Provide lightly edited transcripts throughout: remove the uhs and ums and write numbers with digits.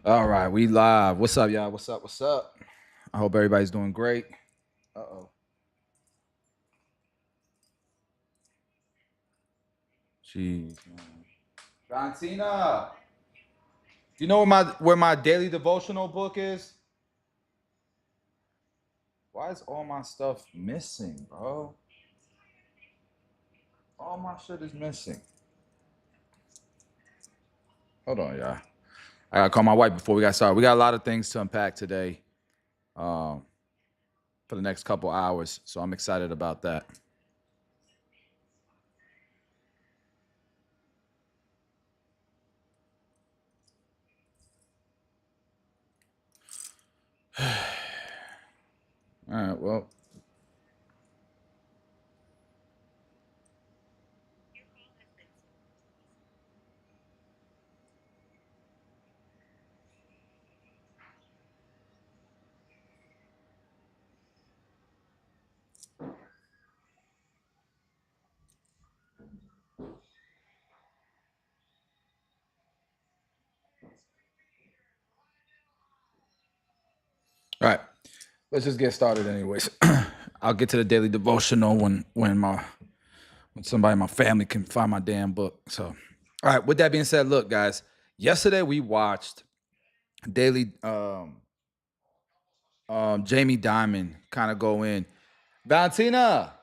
All right, we live. What's up, y'all? What's up? What's up? I hope everybody's doing great. Uh-oh. Jeez, man. Valentina, you know where my daily devotional book is? Why is all my stuff missing, bro? All my shit is missing. Hold on, y'all. I gotta call my wife before we got started. We got a lot of things to unpack today, um, for the next couple hours, so I'm excited about that. All right, well. All right, let's just get started, anyways. I'll get to the daily devotional when somebody in my family can find my damn book. So, all right. With that being said, look, guys. Yesterday we watched daily Jamie Dimon kind of go in. Valentina,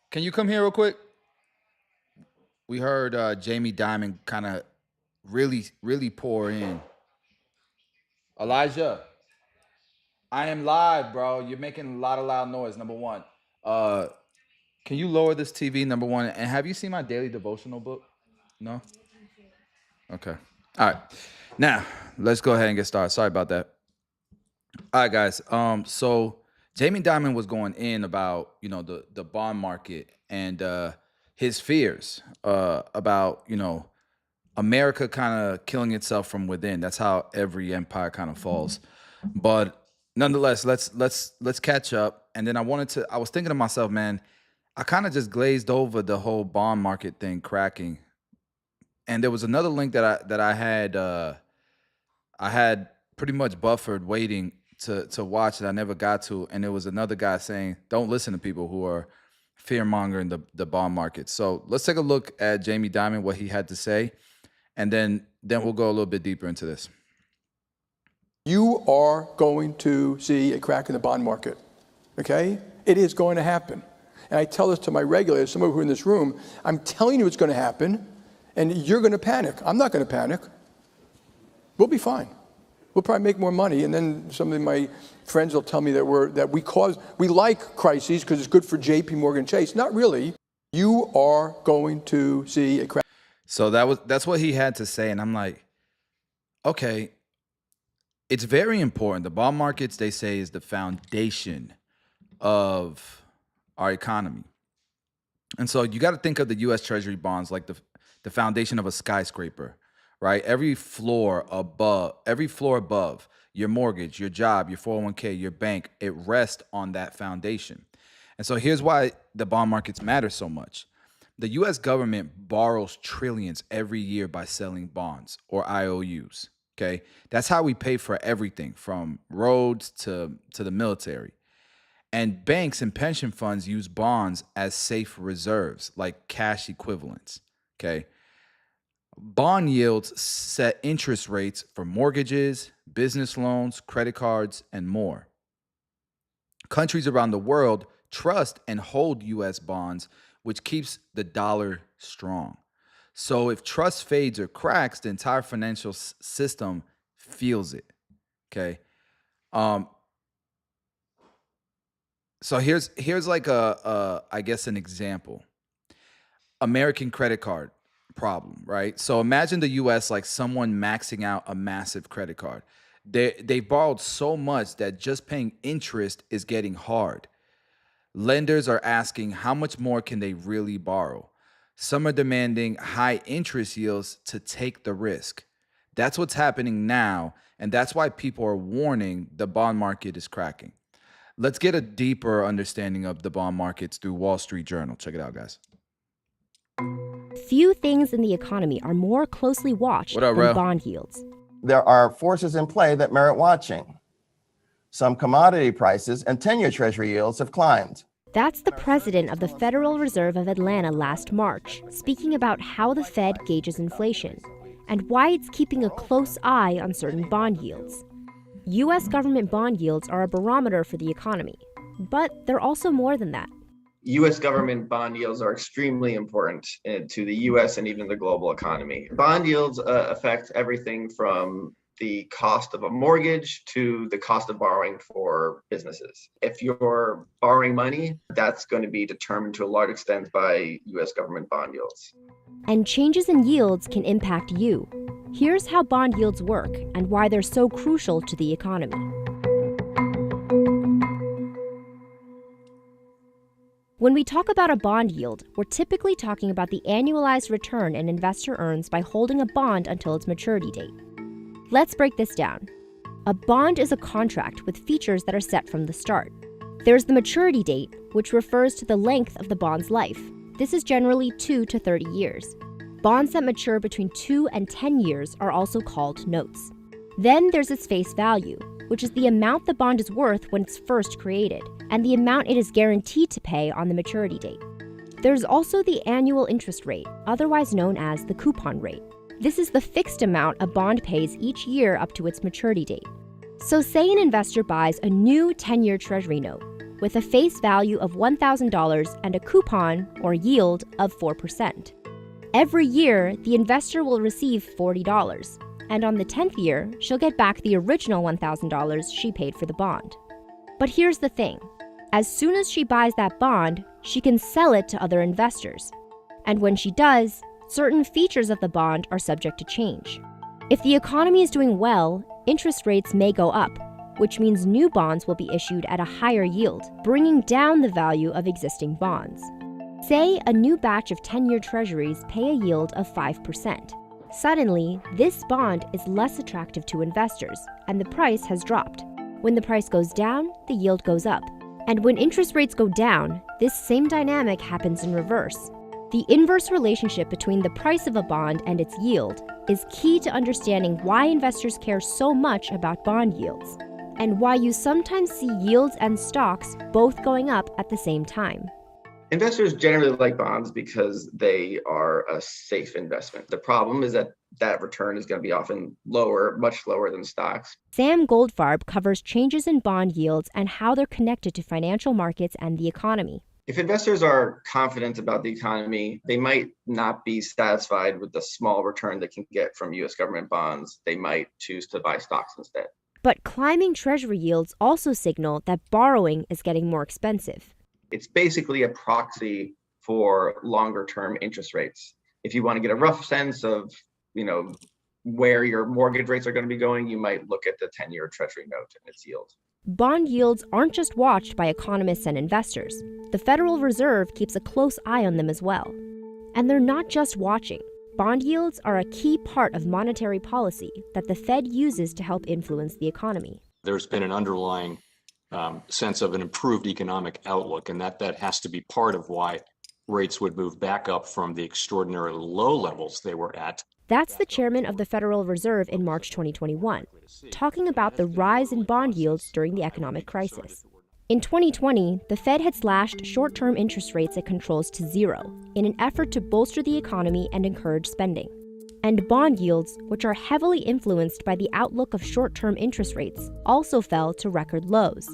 can you come here real quick? We heard Jamie Dimon kind of really pour in. Elijah, I am live, bro. You're making a lot of loud noise. Number one. Uh, Can you lower this TV? Number one. And have you seen my daily devotional book? No? Okay. All right. Now, let's go ahead and get started. Sorry about that. All right, guys. So Jamie Dimon was going in about, the bond market and his fears about, America kind of killing itself from within. That's how every empire kind of falls. But nonetheless, let's catch up. And then I was thinking to myself, man, I kind of just glazed over the whole bond market thing cracking. And there was another link that I had pretty much buffered waiting to watch that I never got to. And it was another guy saying, don't listen to people who are fear mongering the bond market. So let's take a look at Jamie Dimon, what he had to say, and then we'll go a little bit deeper into this. You are going to see a crack in the bond market, okay? It is going to happen. And I tell this to my regulators, some of who are in this room, I'm telling you it's going to happen, and you're going to panic. I'm not going to panic. We'll be fine. We'll probably make more money, and then some of my friends will tell me that we like crises because it's good for JP Morgan Chase. Not really. You are going to see a crack. So that's what he had to say, and I'm like, okay, it's very important. The bond markets, they say, is the foundation of our economy. And so you got to think of the US Treasury bonds like the foundation of a skyscraper, right? Every floor above your mortgage, your job, your 401k, your bank, it rests on that foundation. And so here's why the bond markets matter so much. The US government borrows trillions every year by selling bonds or IOUs. Okay. That's how we pay for everything from roads to the military. And banks and pension funds use bonds as safe reserves, like cash equivalents. Okay. Bond yields set interest rates for mortgages, business loans, credit cards, and more. Countries around the world trust and hold US bonds, which keeps the dollar strong. So if trust fades or cracks, the entire financial system feels it. Okay. Um, so here's like I guess an example. American credit card problem, right? So imagine the US like someone maxing out a massive credit card. They borrowed so much that just paying interest is getting hard. Lenders are asking how much more can they really borrow? Some are demanding high interest yields to take the risk. That's what's happening now, and that's why people are warning the bond market is cracking. Let's get a deeper understanding of the bond markets through Wall Street Journal. Check it out, guys. Few things in the economy are more closely watched What up, than Rel? bond yields. there are forces in play that merit watching. Some commodity prices and 10-year Treasury yields have climbed. That's the president of the Federal Reserve of Atlanta last March, speaking about how the Fed gauges inflation and why it's keeping a close eye on certain bond yields. U.S. government bond yields are a barometer for the economy, but they're also more than that. U.S. government bond yields are extremely important to the U.S. and even the global economy. Bond yields affect everything from the cost of a mortgage to the cost of borrowing for businesses. If you're borrowing money, that's going to be determined to a large extent by U.S. government bond yields. And changes in yields can impact you. Here's how bond yields work and why they're so crucial to the economy. When we talk about a bond yield, we're typically talking about the annualized return an investor earns by holding a bond until its maturity date. Let's break this down. A bond is a contract with features that are set from the start. There's the maturity date, which refers to the length of the bond's life. This is generally 2 to 30 years. Bonds that mature between 2 and 10 years are also called notes. Then there's its face value, which is the amount the bond is worth when it's first created, and the amount it is guaranteed to pay on the maturity date. There's also the annual interest rate, otherwise known as the coupon rate. This is the fixed amount a bond pays each year up to its maturity date. So say an investor buys a new 10-year Treasury note with a face value of $1,000 and a coupon, or yield, of 4%. Every year, the investor will receive $40, and on the 10th year, she'll get back the original $1,000 she paid for the bond. But here's the thing. As soon as she buys that bond, she can sell it to other investors. And when she does, certain features of the bond are subject to change. If the economy is doing well, interest rates may go up, which means new bonds will be issued at a higher yield, bringing down the value of existing bonds. Say a new batch of 10-year treasuries pay a yield of 5%. Suddenly, this bond is less attractive to investors, and the price has dropped. When the price goes down, the yield goes up. And when interest rates go down, this same dynamic happens in reverse. The inverse relationship between the price of a bond and its yield is key to understanding why investors care so much about bond yields, and why you sometimes see yields and stocks both going up at the same time. Investors generally like bonds because they are a safe investment. The problem is that that return is going to be often lower, much lower than stocks. Sam Goldfarb covers changes in bond yields and how they're connected to financial markets and the economy. If investors are confident about the economy, they might not be satisfied with the small return they can get from U.S. government bonds. They might choose to buy stocks instead. But climbing treasury yields also signal that borrowing is getting more expensive. It's basically a proxy for longer term interest rates. If you want to get a rough sense of, where your mortgage rates are going to be going, you might look at the 10-year treasury note and its yield. Bond yields aren't just watched by economists and investors. The Federal Reserve keeps a close eye on them as well. And they're not just watching. Bond yields are a key part of monetary policy that the Fed uses to help influence the economy. There's been an underlying sense of an improved economic outlook, and that has to be part of why rates would move back up from the extraordinarily low levels they were at. That's the chairman of the Federal Reserve in March 2021, talking about the rise in bond yields during the economic crisis. In 2020, the Fed had slashed short-term interest rates it controls to zero in an effort to bolster the economy and encourage spending. And bond yields, which are heavily influenced by the outlook of short-term interest rates, also fell to record lows.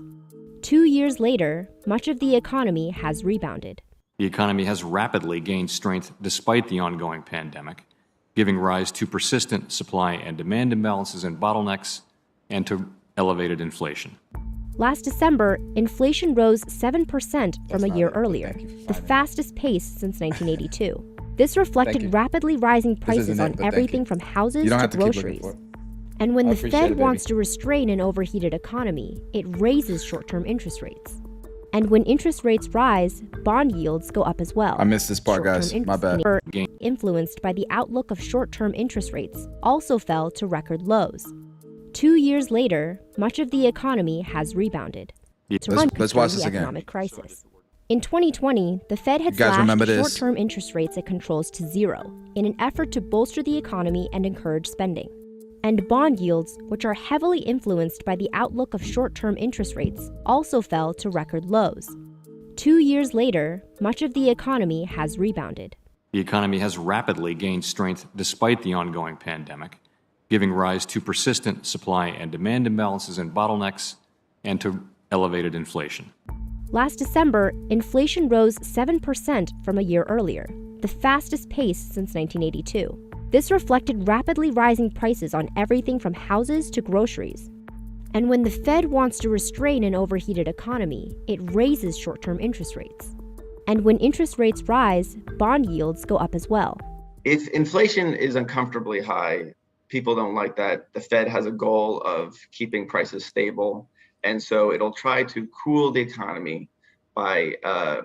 2 years later, much of the economy has rebounded. The economy has rapidly gained strength despite the ongoing pandemic, giving rise to persistent supply and demand imbalances and bottlenecks, and to elevated inflation. Last December, inflation rose 7% from a year earlier, the fastest pace since 1982. This reflected rapidly rising prices on everything from houses to groceries. And when the Fed wants to restrain an overheated economy, it raises short-term interest rates. And when interest rates rise, bond yields go up as well. I missed this part, guys. My bad. Influenced by the outlook of short-term interest rates, also fell to record lows. 2 years later, much of the economy has rebounded. Let's watch this again. Economic crisis. In 2020, the Fed had slashed short-term interest rates it controls to zero in an effort to bolster the economy and encourage spending. And bond yields, which are heavily influenced by the outlook of short-term interest rates, also fell to record lows. 2 years later, much of the economy has rebounded. The economy has rapidly gained strength despite the ongoing pandemic, giving rise to persistent supply and demand imbalances and bottlenecks, and to elevated inflation. Last December, inflation rose 7% from a year earlier, the fastest pace since 1982. This reflected rapidly rising prices on everything from houses to groceries. And when the Fed wants to restrain an overheated economy, it raises short-term interest rates. And when interest rates rise, bond yields go up as well. If inflation is uncomfortably high, people don't like that. The Fed has a goal of keeping prices stable, and so it'll try to cool the economy by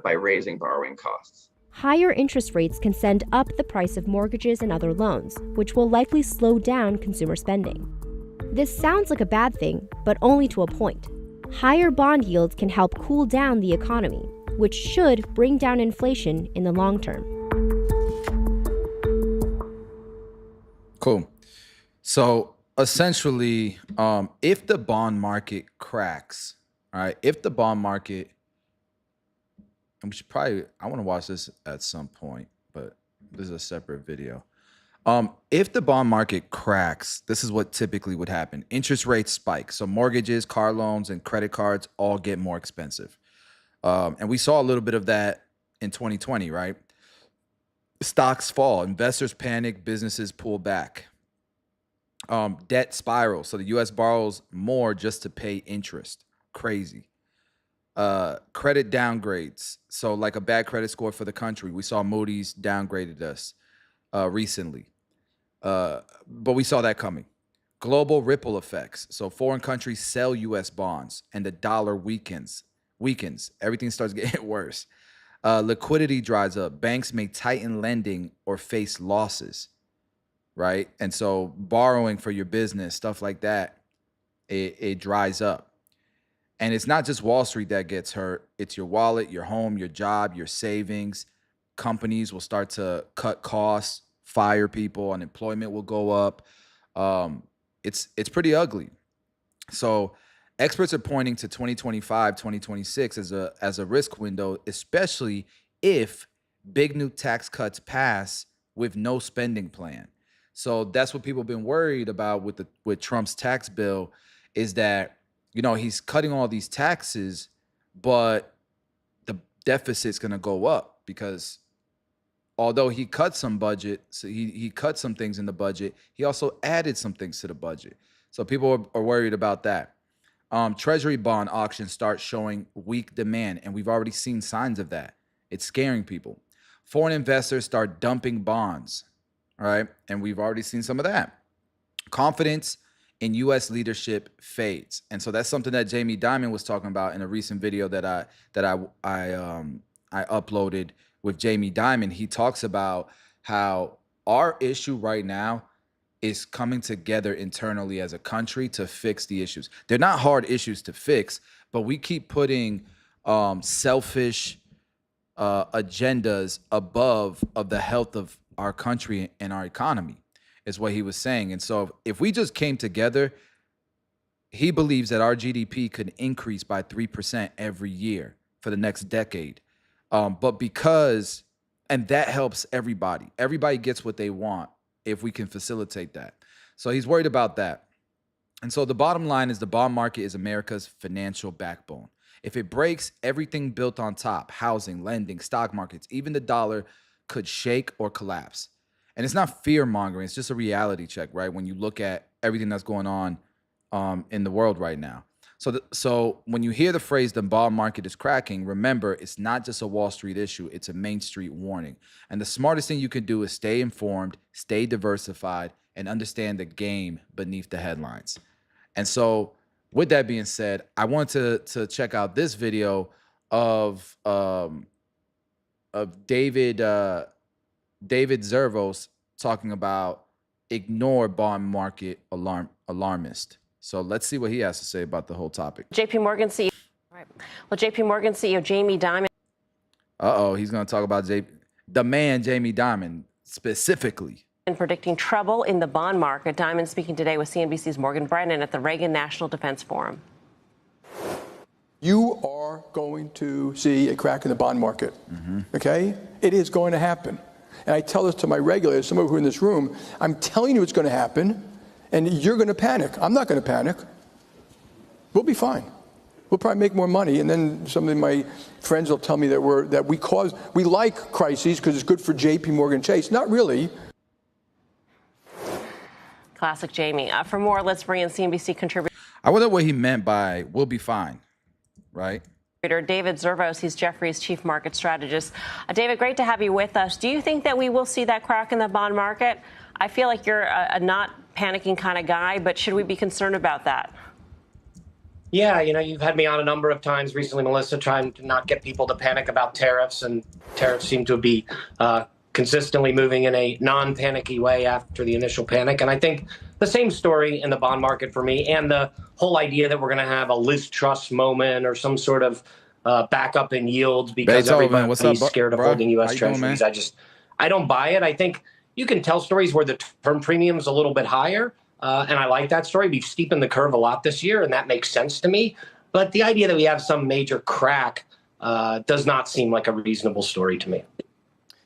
raising borrowing costs. Higher interest rates can send up the price of mortgages and other loans, which will likely slow down consumer spending. This sounds like a bad thing, but only to a point. Higher bond yields can help cool down the economy, which should bring down inflation in the long term. Cool. So essentially, if the bond market cracks, all right, if the bond market, and we should probably, I want to watch this at some point, but this is a separate video. If the bond market cracks, this is what typically would happen. Interest rates spike. So mortgages, car loans, and credit cards all get more expensive. And we saw a little bit of that in 2020, right? Stocks fall, investors panic, businesses pull back. Debt spirals. So the U.S. borrows more just to pay interest. Crazy. Credit downgrades. So like a bad credit score for the country. We saw Moody's downgraded us recently. But we saw that coming. Global ripple effects. So foreign countries sell U.S. bonds and the dollar weakens. Everything starts getting worse. Liquidity dries up. Banks may tighten lending or face losses, right? And so borrowing for your business, stuff like that, it dries up. And it's not just Wall Street that gets hurt. It's your wallet, your home, your job, your savings. Companies will start to cut costs, fire people, unemployment will go up. It's pretty ugly. So experts are pointing to 2025, 2026 as a risk window, especially if big new tax cuts pass with no spending plan. So that's what people have been worried about with Trump's tax bill, is that, you know, he's cutting all these taxes, but the deficit's going to go up because although he cut some budget, so he cut some things in the budget, he also added some things to the budget. So people are worried about that. Treasury bond auctions start showing weak demand, and we've already seen signs of that. It's scaring people. Foreign investors start dumping bonds, all right? And we've already seen some of that. Confidence in U.S. leadership fades. And so that's something that Jamie Dimon was talking about in a recent video that I uploaded with Jamie Dimon. He talks about how our issue right now is coming together internally as a country to fix the issues. They're not hard issues to fix, but we keep putting selfish agendas above of the health of our country and our economy, is what he was saying. And so if we just came together, he believes that our GDP could increase by 3% every year for the next decade. But because, and that helps everybody. Everybody gets what they want if we can facilitate that. So he's worried about that. And so the bottom line is the bond market is America's financial backbone. If it breaks, everything built on top, housing, lending, stock markets, even the dollar could shake or collapse. And it's not fear mongering. It's just a reality check, right? When you look at everything that's going on in the world right now. So when you hear the phrase the bond market is cracking, remember, it's not just a Wall Street issue. It's a Main Street warning. And the smartest thing you can do is stay informed, stay diversified, and understand the game beneath the headlines. And so with that being said, I want to check out this video of David Zervos talking about ignore bond market alarmist. So let's see what he has to say about the whole topic. JP Morgan CEO. Right. Well, JP Morgan CEO Jamie Dimon. He's going to talk about the man Jamie Dimon specifically. And predicting trouble in the bond market. Diamond speaking today with CNBC's Morgan Brennan at the Reagan National Defense Forum. You are going to see a crack in the bond market, okay? It is going to happen. And I tell this to my regulators, some of who are in this room, I'm telling you it's going to happen, and you're going to panic. I'm not going to panic. We'll be fine. We'll probably make more money, and then some of my friends will tell me that we like crises because it's good for J.P. Morgan Chase. Not really. Classic Jamie. For more, let's bring in CNBC contributor. I wonder what he meant by "we'll be fine," right? David Zervos, he's Jefferies' chief market strategist. David, great to have you with us. Do you think that we will see that crack in the bond market? I feel like you're a not panicking kind of guy, but should we be concerned about that? Yeah, you've had me on a number of times recently, Melissa, trying to not get people to panic about tariffs, and tariffs seem to be consistently moving in a non-panicky way after the initial panic. And I think the same story in the bond market for me, and the whole idea that we're going to have a Liz Truss moment or some sort of backup in yields because everybody's scared of holding U.S. Treasuries. I don't buy it. I think you can tell stories where the term premium is a little bit higher, and I like that story. We've steepened the curve a lot this year, and that makes sense to me. But the idea that we have some major crack does not seem like a reasonable story to me.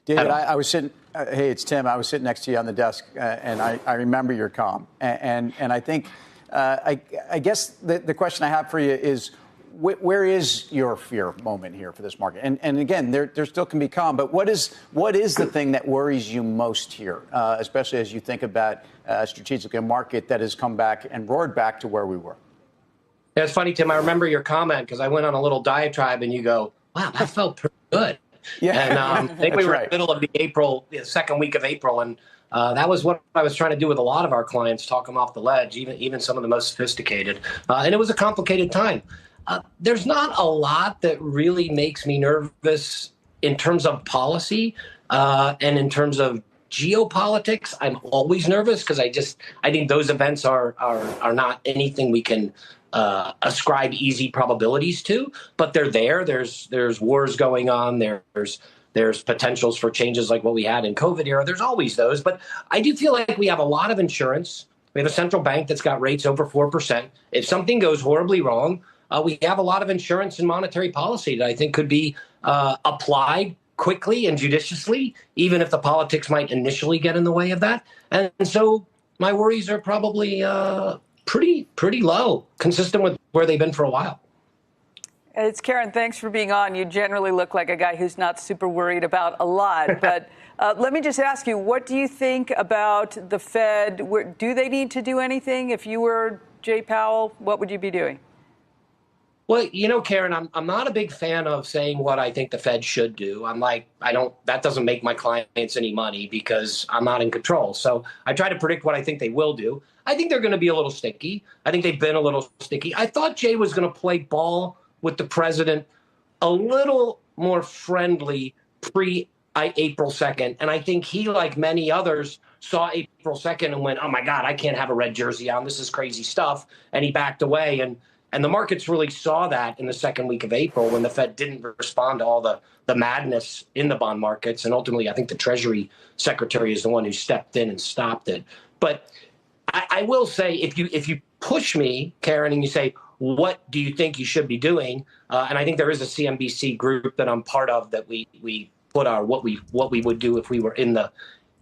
David, I was sitting. Hey, it's Tim. I was sitting next to you on the desk, and I remember your calm. And I think, I guess the question I have for you is, where is your fear moment here for this market? And again, there still can be calm, but what is the thing that worries you most here, especially as you think about strategically a market that has come back and roared back to where we were? Yeah, it's funny, Tim. I remember your comment because I went on a little diatribe, and you go, "Wow, that felt pretty good." Yeah, and I think we were in the middle of the second week of April, and that was what I was trying to do with a lot of our clients, talk them off the ledge, even some of the most sophisticated. And it was a complicated time. There's not a lot that really makes me nervous in terms of policy and in terms of geopolitics. I'm always nervous because I think those events are not anything we can ascribe easy probabilities to, but they're there. There's wars going on. There's potentials for changes like what we had in COVID era. There's always those, but I do feel like we have a lot of insurance. We have a central bank that's got rates over 4%. If something goes horribly wrong, we have a lot of insurance and monetary policy that I think could be applied quickly and judiciously, even if the politics might initially get in the way of that. And so my worries are probably pretty low, consistent with where they've been for a while. It's Karen. Thanks for being on. You generally look like a guy who's not super worried about a lot. But let me just ask you, what do you think about the Fed? Do they need to do anything? If you were Jay Powell, what would you be doing? Well, Karen, I'm not a big fan of saying what I think the Fed should do. That doesn't make my clients any money because I'm not in control. So I try to predict what I think they will do. I think they're going to be a little sticky. I think they've been a little sticky. I thought Jay was going to play ball with the president a little more friendly pre-April 2nd. And I think he, like many others, saw April 2nd and went, "Oh, my God, I can't have a red jersey on. This is crazy stuff." And he backed away. And the markets really saw that in the second week of April when the Fed didn't respond to all the madness in the bond markets. And ultimately, I think the Treasury Secretary is the one who stepped in and stopped it. But I will say, if you push me, Karen, and you say, what do you think you should be doing? And I think there is a CNBC group that I'm part of that we put our what we would do if we were in the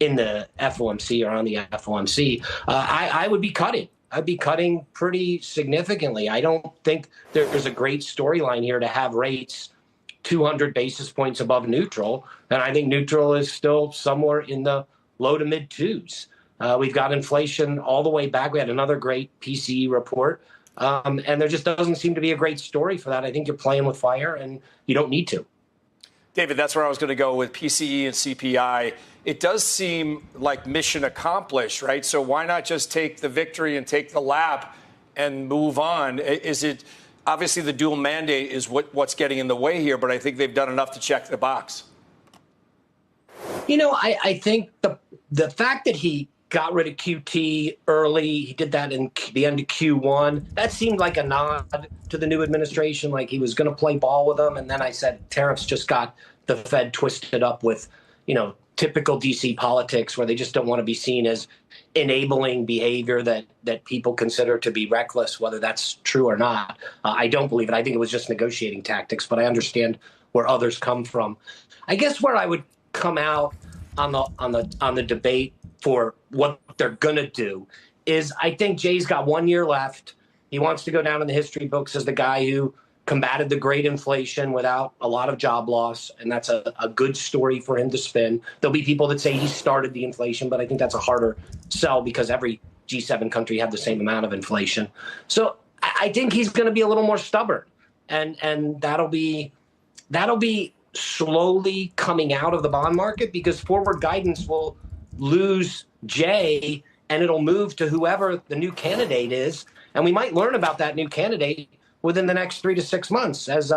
FOMC or on the FOMC. I would be cutting. I'd be cutting pretty significantly. I don't think there's a great storyline here to have rates 200 basis points above neutral. And I think neutral is still somewhere in the low to mid twos. We've got inflation all the way back. We had another great PCE report. And there just doesn't seem to be a great story for that. I think you're playing with fire and you don't need to. David, that's where I was going to go with PCE and CPI. It does seem like mission accomplished, right? So why not just take the victory and take the lap and move on? Is it obviously the dual mandate is what's getting in the way here, but I think they've done enough to check the box. I think the fact that he got rid of QT early, he did that in the end of Q1, that seemed like a nod to the new administration, like he was going to play ball with them. And then I said tariffs just got the Fed twisted up with, typical DC politics where they just don't want to be seen as enabling behavior that people consider to be reckless, whether that's true or not. I don't believe it. I think it was just negotiating tactics, but I understand where others come from. I guess where I would come out on the debate for what they're going to do is I think Jay's got 1 year left. He wants to go down in the history books as the guy who combated the great inflation without a lot of job loss, and that's a good story for him to spin. There'll be people that say he started the inflation, but I think that's a harder sell because every G7 country had the same amount of inflation. So I think he's going to be a little more stubborn, and that'll be slowly coming out of the bond market because forward guidance will lose Jay and it'll move to whoever the new candidate is. And we might learn about that new candidate within the next 3 to 6 months. As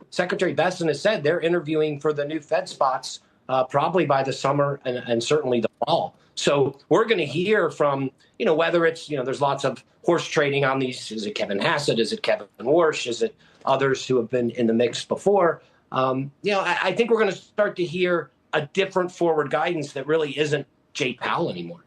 Secretary Besson has said, they're interviewing for the new Fed spots probably by the summer and certainly the fall. So we're going to hear from, whether it's, there's lots of horse trading on these. Is it Kevin Hassett? Is it Kevin Warsh? Is it others who have been in the mix before? I think we're going to start to hear a different forward guidance that really isn't Jay Powell anymore.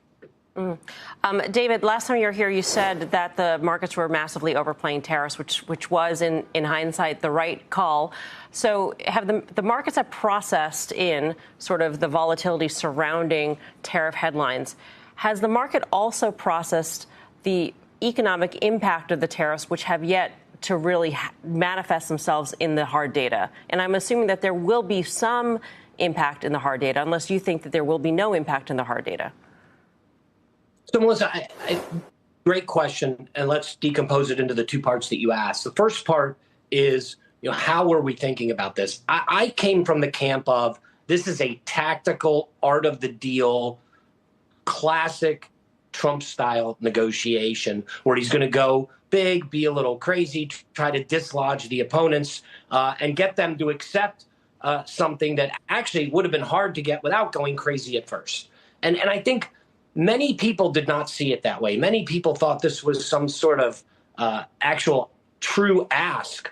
David, last time you were here, you said that the markets were massively overplaying tariffs, which was, in hindsight, the right call. So have the markets have processed in sort of the volatility surrounding tariff headlines. Has the market also processed the economic impact of the tariffs, which have yet to really manifest themselves in the hard data? And I'm assuming that there will be some impact in the hard data, unless you think that there will be no impact in the hard data. So, Melissa, great question, and let's decompose it into the two parts that you asked. The first part is, how were we thinking about this? I came from the camp of this is a tactical art of the deal, classic Trump-style negotiation where he's going to go big, be a little crazy, try to dislodge the opponents, and get them to accept something that actually would have been hard to get without going crazy at first. And I think many people did not see it that way. Many people thought this was some sort of actual true ask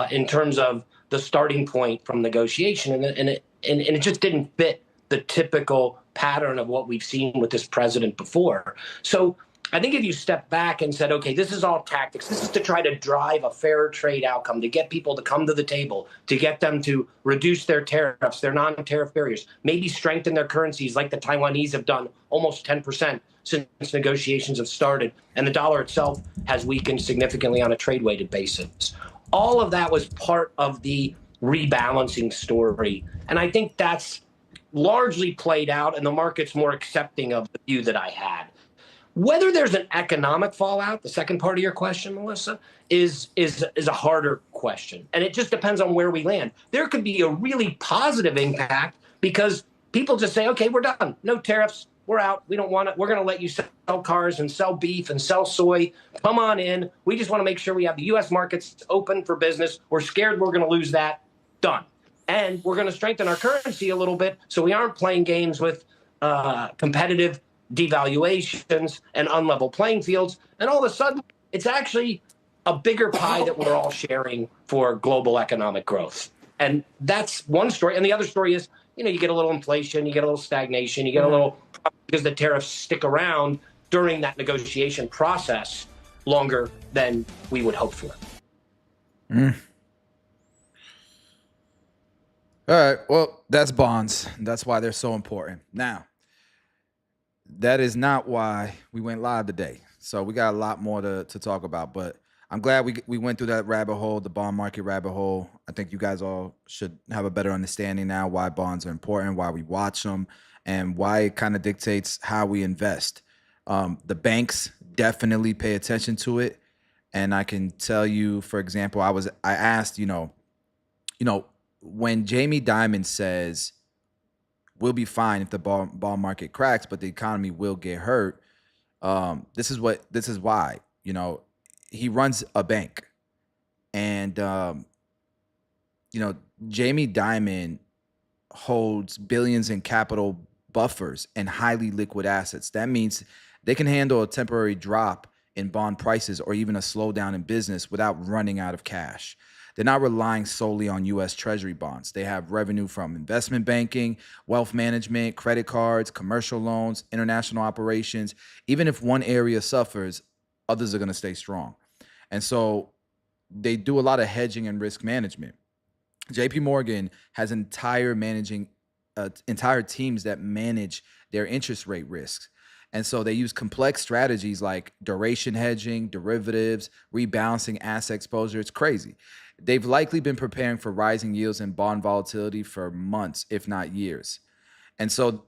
in terms of the starting point from negotiation. And it just didn't fit the typical pattern of what we've seen with this president before. So I think if you step back and said, okay, this is all tactics, this is to try to drive a fair trade outcome, to get people to come to the table, to get them to reduce their tariffs, their non-tariff barriers, maybe strengthen their currencies like the Taiwanese have done almost 10% since negotiations have started, and the dollar itself has weakened significantly on a trade-weighted basis. All of that was part of the rebalancing story, and I think that's largely played out, and the market's more accepting of the view that I had. Whether there's an economic fallout, the second part of your question, Melissa, is a harder question. And it just depends on where we land. There could be a really positive impact because people just say, okay, we're done. No tariffs. We're out. We don't want it. We're going to let you sell cars and sell beef and sell soy. Come on in. We just want to make sure we have the U.S. markets open for business. We're scared we're going to lose that. Done. And we're going to strengthen our currency a little bit so we aren't playing games with competitive devaluations and unlevel playing fields. And all of a sudden, it's actually a bigger pie that we're all sharing for global economic growth. And that's one story. And the other story is, you get a little inflation, you get a little stagnation, you get a little, because the tariffs stick around during that negotiation process longer than we would hope for. All right. Well, that's bonds. That's why they're so important. Now, that is not why we went live today. So we got a lot more to talk about, but I'm glad we went through that rabbit hole, the bond market rabbit hole. I think you guys all should have a better understanding now why bonds are important, why we watch them, and why it kind of dictates how we invest. The banks definitely pay attention to it. And I can tell you, for example, I asked, when Jamie Dimon says, we'll be fine if the bond market cracks, but the economy will get hurt. This is why, he runs a bank, and, Jamie Dimon holds billions in capital buffers and highly liquid assets. That means they can handle a temporary drop in bond prices or even a slowdown in business without running out of cash. They're not relying solely on US Treasury bonds. They have revenue from investment banking, wealth management, credit cards, commercial loans, international operations. Even if one area suffers, others are going to stay strong. And so they do a lot of hedging and risk management. JP Morgan has entire teams that manage their interest rate risks. And so they use complex strategies like duration hedging, derivatives, rebalancing asset exposure. It's crazy. They've likely been preparing for rising yields and bond volatility for months, if not years. And so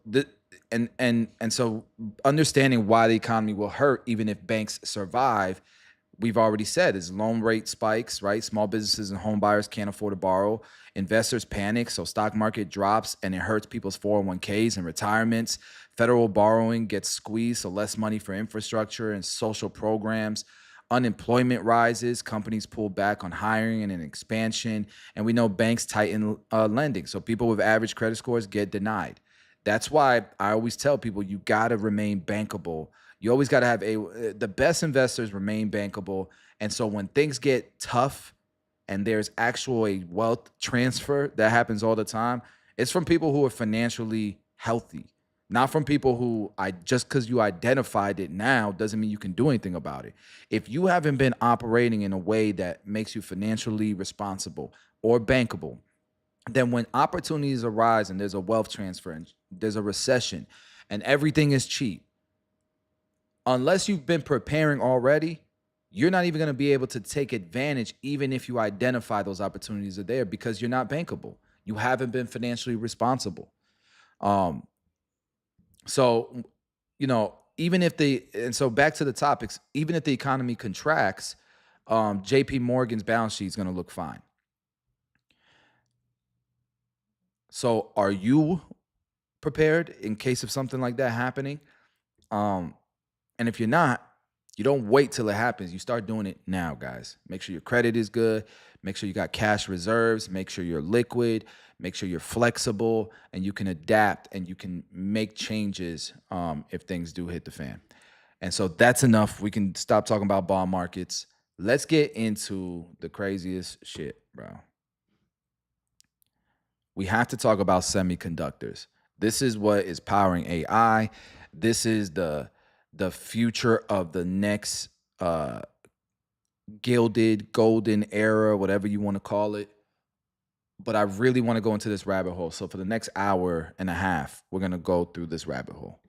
so understanding why the economy will hurt even if banks survive, we've already said, is loan rate spikes, right? Small businesses and home buyers can't afford to borrow. Investors panic, so stock market drops and it hurts people's 401ks and retirements. Federal borrowing gets squeezed, so less money for infrastructure and social programs. Unemployment rises, companies pull back on hiring and expansion, and we know banks tighten lending, so people with average credit scores get denied. That's why I always tell people you got to remain bankable. You always got to have the best investors remain bankable. And so when things get tough and there's actual a wealth transfer that happens all the time, it's from people who are financially healthy, not from people who just because you identified it now doesn't mean you can do anything about it. If you haven't been operating in a way that makes you financially responsible or bankable, then when opportunities arise and there's a wealth transfer and there's a recession and everything is cheap, unless you've been preparing already, you're not even going to be able to take advantage, even if you identify those opportunities are there, because you're not bankable. You haven't been financially responsible. So, so back to the topics, even if the economy contracts, JP Morgan's balance sheet is going to look fine. So are you prepared in case of something like that happening? And if you're not, you don't wait till it happens. You start doing it now, guys. Make sure your credit is good. Make sure you got cash reserves. Make sure you're liquid. Make sure you're flexible and you can adapt and you can make changes if things do hit the fan. And so that's enough. We can stop talking about bond markets. Let's get into the craziest shit, bro. We have to talk about semiconductors. This is what is powering AI. This is the future of the next gilded golden era, whatever you want to call it. But I really want to go into this rabbit hole. So for the next hour and a half, we're going to go through this rabbit hole.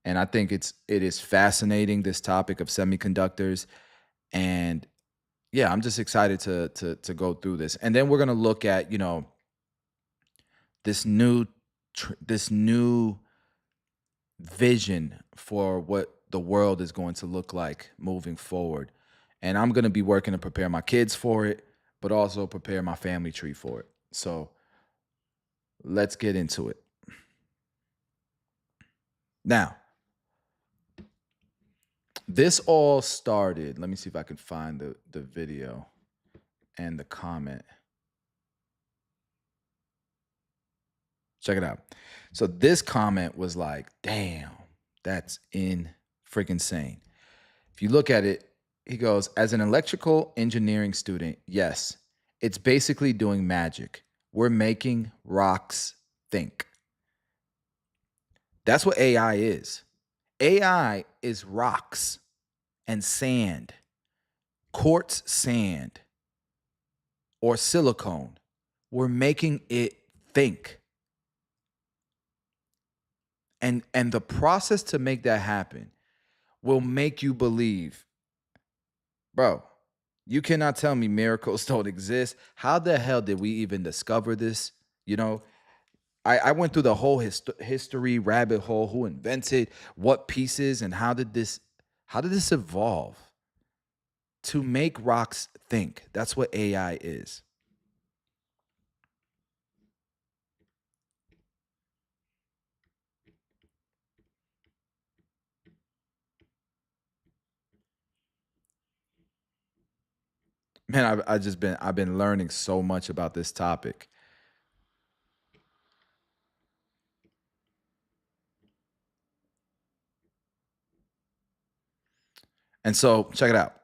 And I think it is fascinating, this topic of semiconductors. And yeah, I'm just excited to go through this. And then we're going to look at, this new vision for what the world is going to look like moving forward. And I'm going to be working to prepare my kids for it, but also prepare my family tree for it. So let's get into it. Now, this all started, let me see if I can find the video and the comment. Check it out. So this comment was like, damn, that's freaking insane. If you look at it, he goes, as an electrical engineering student, yes, it's basically doing magic. We're making rocks think. That's what AI is. AI is rocks and sand, quartz sand, or silicone. We're making it think. And the process to make that happen will make you believe, bro, you cannot tell me miracles don't exist. How the hell did we even discover this? I went through the whole history rabbit hole, who invented what pieces and how did this evolve to make rocks think? That's what AI is. Man, I've been learning so much about this topic. And so check it out.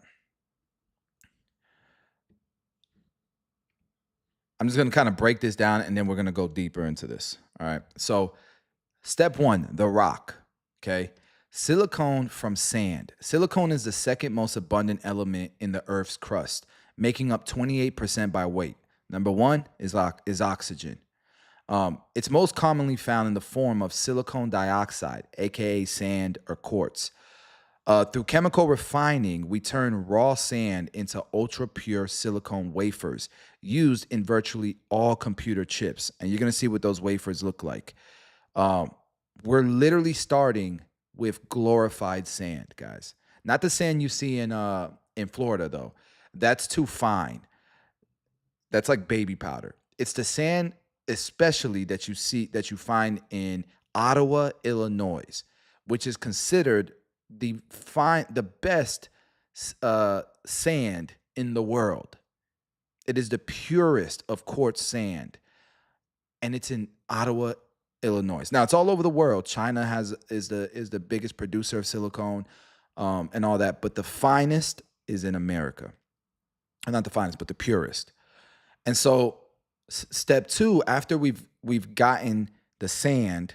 I'm just going to kind of break this down and then we're going to go deeper into this. All right. So, step one, the rock. Okay. Silicone from sand. Silicone is the second most abundant element in the Earth's crust, making up 28% by weight. Number one is oxygen. It's most commonly found in the form of silicon dioxide, aka sand or quartz. Through chemical refining, we turn raw sand into ultra-pure silicone wafers used in virtually all computer chips. And you're going to see what those wafers look like. We're literally starting with glorified sand, guys. Not the sand you see in Florida, though. That's too fine. That's like baby powder. It's the sand, especially that you find in Ottawa, Illinois, which is considered the best sand in the world. It is the purest of quartz sand, and it's in Ottawa, Illinois. Now it's all over the world. China is the biggest producer of silicone and all that, but the finest is in America. And not the finest, but the purest. And so step two, after we've gotten the sand,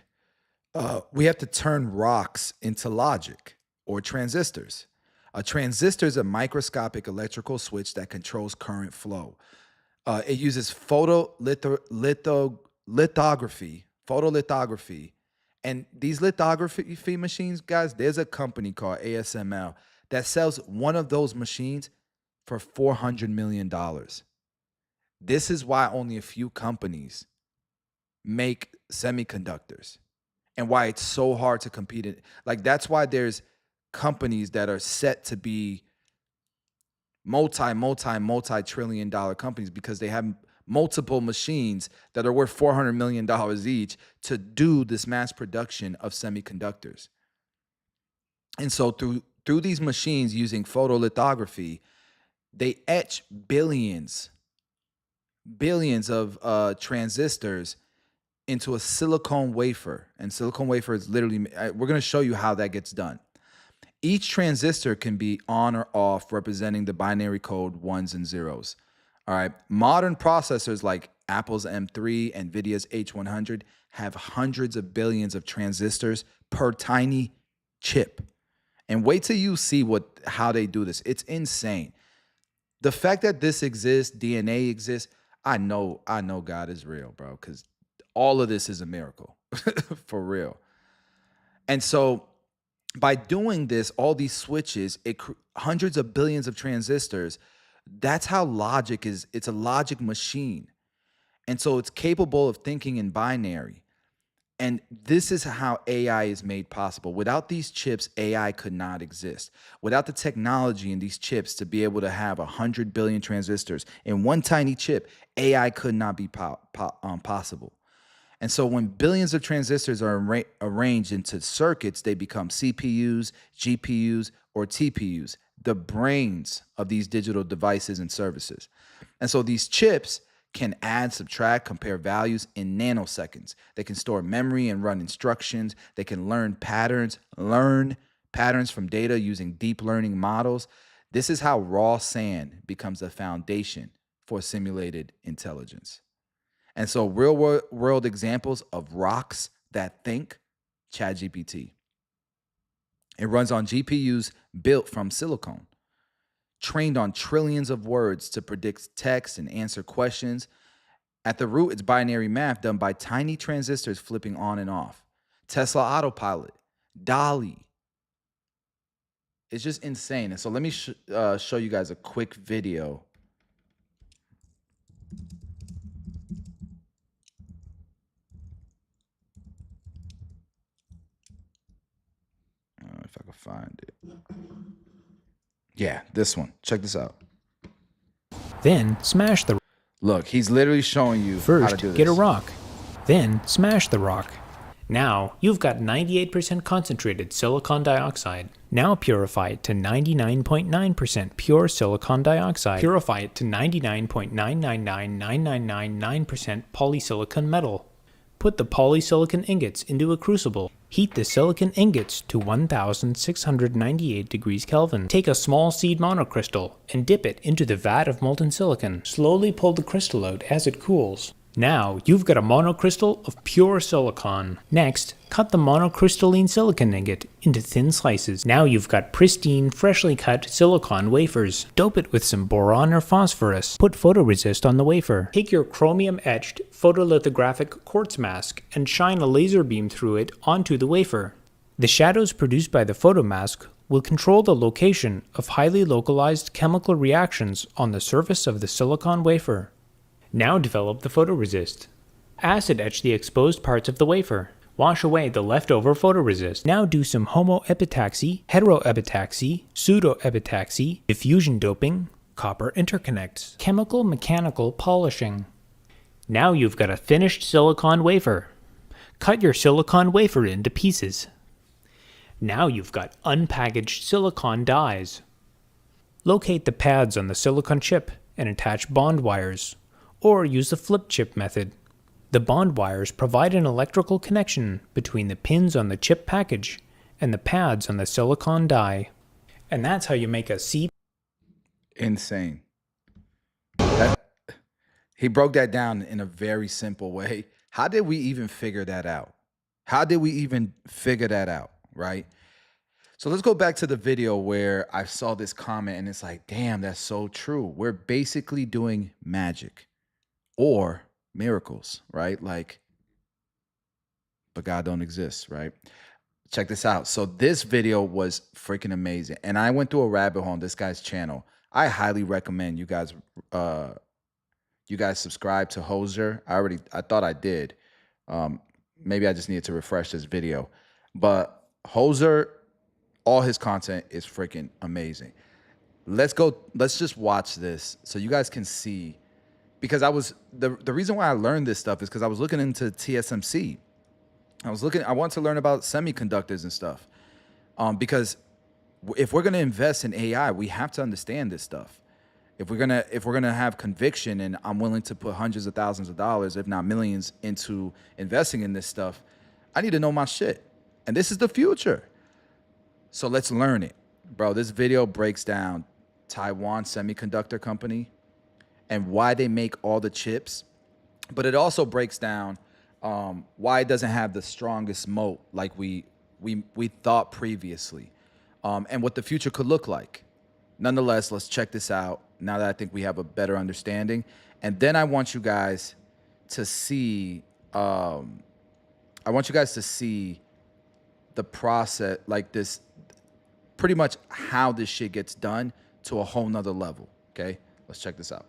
we have to turn rocks into logic or transistors. A transistor is a microscopic electrical switch that controls current flow. It uses photolithography, and these lithography machines, guys, there's a company called ASML that sells one of those machines for $400 million. This is why only a few companies make semiconductors and why it's so hard to compete in. Like, that's why there's companies that are set to be multi-trillion dollar companies, because they have multiple machines that are worth $400 million each to do this mass production of semiconductors. And so through these machines using photolithography, they etch billions of transistors into a silicone wafer. And silicone wafer is literally, we're going to show you how that gets done. Each transistor can be on or off, representing the binary code ones and zeros. All right. Modern processors like Apple's M3 and NVIDIA's H100 have hundreds of billions of transistors per tiny chip. And wait till you see how they do this. It's insane. The fact that this exists, DNA exists, I know God is real, bro, because all of this is a miracle for real. And so by doing this, all these switches, hundreds of billions of transistors, that's how logic is. It's a logic machine. And so it's capable of thinking in binary. And this is how AI is made possible. Without these chips, AI could not exist. Without the technology in these chips to be able to have 100 billion transistors in one tiny chip, AI could not be possible. And so when billions of transistors are arranged into circuits, they become CPUs, GPUs, or TPUs, the brains of these digital devices and services. And so these chips can add, subtract, compare values in nanoseconds. They can store memory and run instructions. They can learn patterns from data using deep learning models. This is how raw sand becomes the foundation for simulated intelligence. And so real world examples of rocks that think, ChatGPT. It runs on GPUs built from silicone, trained on trillions of words to predict text and answer questions. At the root, it's binary math done by tiny transistors flipping on and off. Tesla Autopilot, DALL-E. It's just insane. And so let me show you guys a quick video. If I can find it. Yeah, this one. Check this out. Then smash the. Look, he's literally showing you First, how to do this. get a rock. Then smash the rock. Now you've got 98% concentrated silicon dioxide. Now purify it to 99.9% pure silicon dioxide. Purify it to 99.999999% polysilicon metal. Put the polysilicon ingots into a crucible. Heat the silicon ingots to 1698 degrees Kelvin. Take a small seed monocrystal and dip it into the vat of molten silicon. Slowly pull the crystal out as it cools. Now, you've got a monocrystal of pure silicon. Next, cut the monocrystalline silicon ingot into thin slices. Now you've got pristine, freshly cut silicon wafers. Dope it with some boron or phosphorus. Put photoresist on the wafer. Take your chromium-etched photolithographic quartz mask and shine a laser beam through it onto the wafer. The shadows produced by the photomask will control the location of highly localized chemical reactions on the surface of the silicon wafer. Now develop the photoresist. Acid etch the exposed parts of the wafer. Wash away the leftover photoresist. Now do some homoepitaxy, heteroepitaxy, pseudoepitaxy, diffusion doping, copper interconnects, chemical mechanical polishing. Now you've got a finished silicon wafer. Cut your silicon wafer into pieces. Now you've got unpackaged silicon dies. Locate the pads on the silicon chip and attach bond wires, or use the flip chip method. The bond wires provide an electrical connection between the pins on the chip package and the pads on the silicon die. And that's how you make a C. Insane. He broke that down in a very simple way. How did we even figure that out? Right? So let's go back to the video where I saw this comment and it's like, damn, that's so true. We're basically doing magic or miracles, right? Like, but God don't exist, right? Check this out. So this video was freaking amazing. And I went through a rabbit hole on this guy's channel. I highly recommend you guys subscribe to Hoser. I thought I did. Maybe I just needed to refresh this video. But Hoser, all his content is freaking amazing. Let's just watch this so you guys can see. Because the reason why I learned this stuff is because I was looking into TSMC. I wanted to learn about semiconductors and stuff. Because if we're gonna invest in AI, we have to understand this stuff. If we're gonna have conviction, and I'm willing to put hundreds of thousands of dollars, if not millions, into investing in this stuff, I need to know my shit. And this is the future. So let's learn it. Bro, this video breaks down Taiwan Semiconductor Company and why they make all the chips, but it also breaks down why it doesn't have the strongest moat like we thought previously, and what the future could look like. Nonetheless, let's check this out now that I think we have a better understanding. And then I want you guys to see the process, like this, pretty much how this shit gets done to a whole nother level. Okay, let's check this out.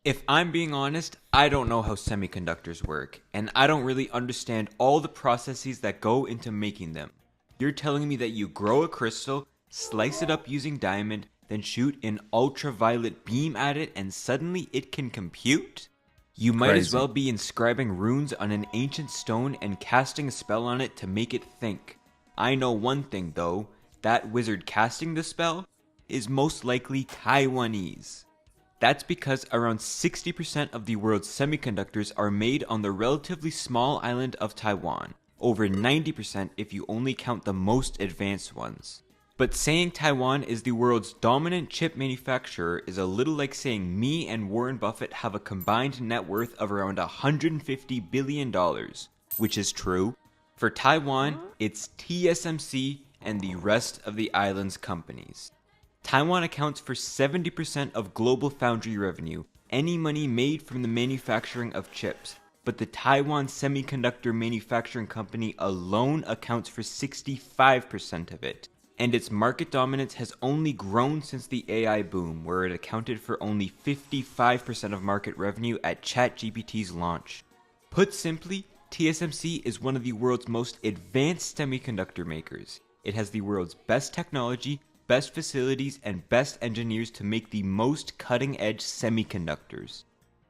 If I'm being honest, I don't know how semiconductors work, and I don't really understand all the processes that go into making them. You're telling me that you grow a crystal, slice it up using diamond, then shoot an ultraviolet beam at it, and suddenly it can compute? You might as well be inscribing runes on an ancient stone and casting a spell on it to make it think. I know one thing though, that wizard casting the spell is most likely Taiwanese. That's because around 60% of the world's semiconductors are made on the relatively small island of Taiwan, over 90% if you only count the most advanced ones. But saying Taiwan is the world's dominant chip manufacturer is a little like saying me and Warren Buffett have a combined net worth of around $150 billion, which is true. For Taiwan, it's TSMC and the rest of the island's companies. Taiwan accounts for 70% of global foundry revenue, any money made from the manufacturing of chips, but the Taiwan Semiconductor Manufacturing Company alone accounts for 65% of it, and its market dominance has only grown since the AI boom, where it accounted for only 55% of market revenue at ChatGPT's launch. Put simply, TSMC is one of the world's most advanced semiconductor makers. It has the world's best technology, best facilities, and best engineers to make the most cutting-edge semiconductors.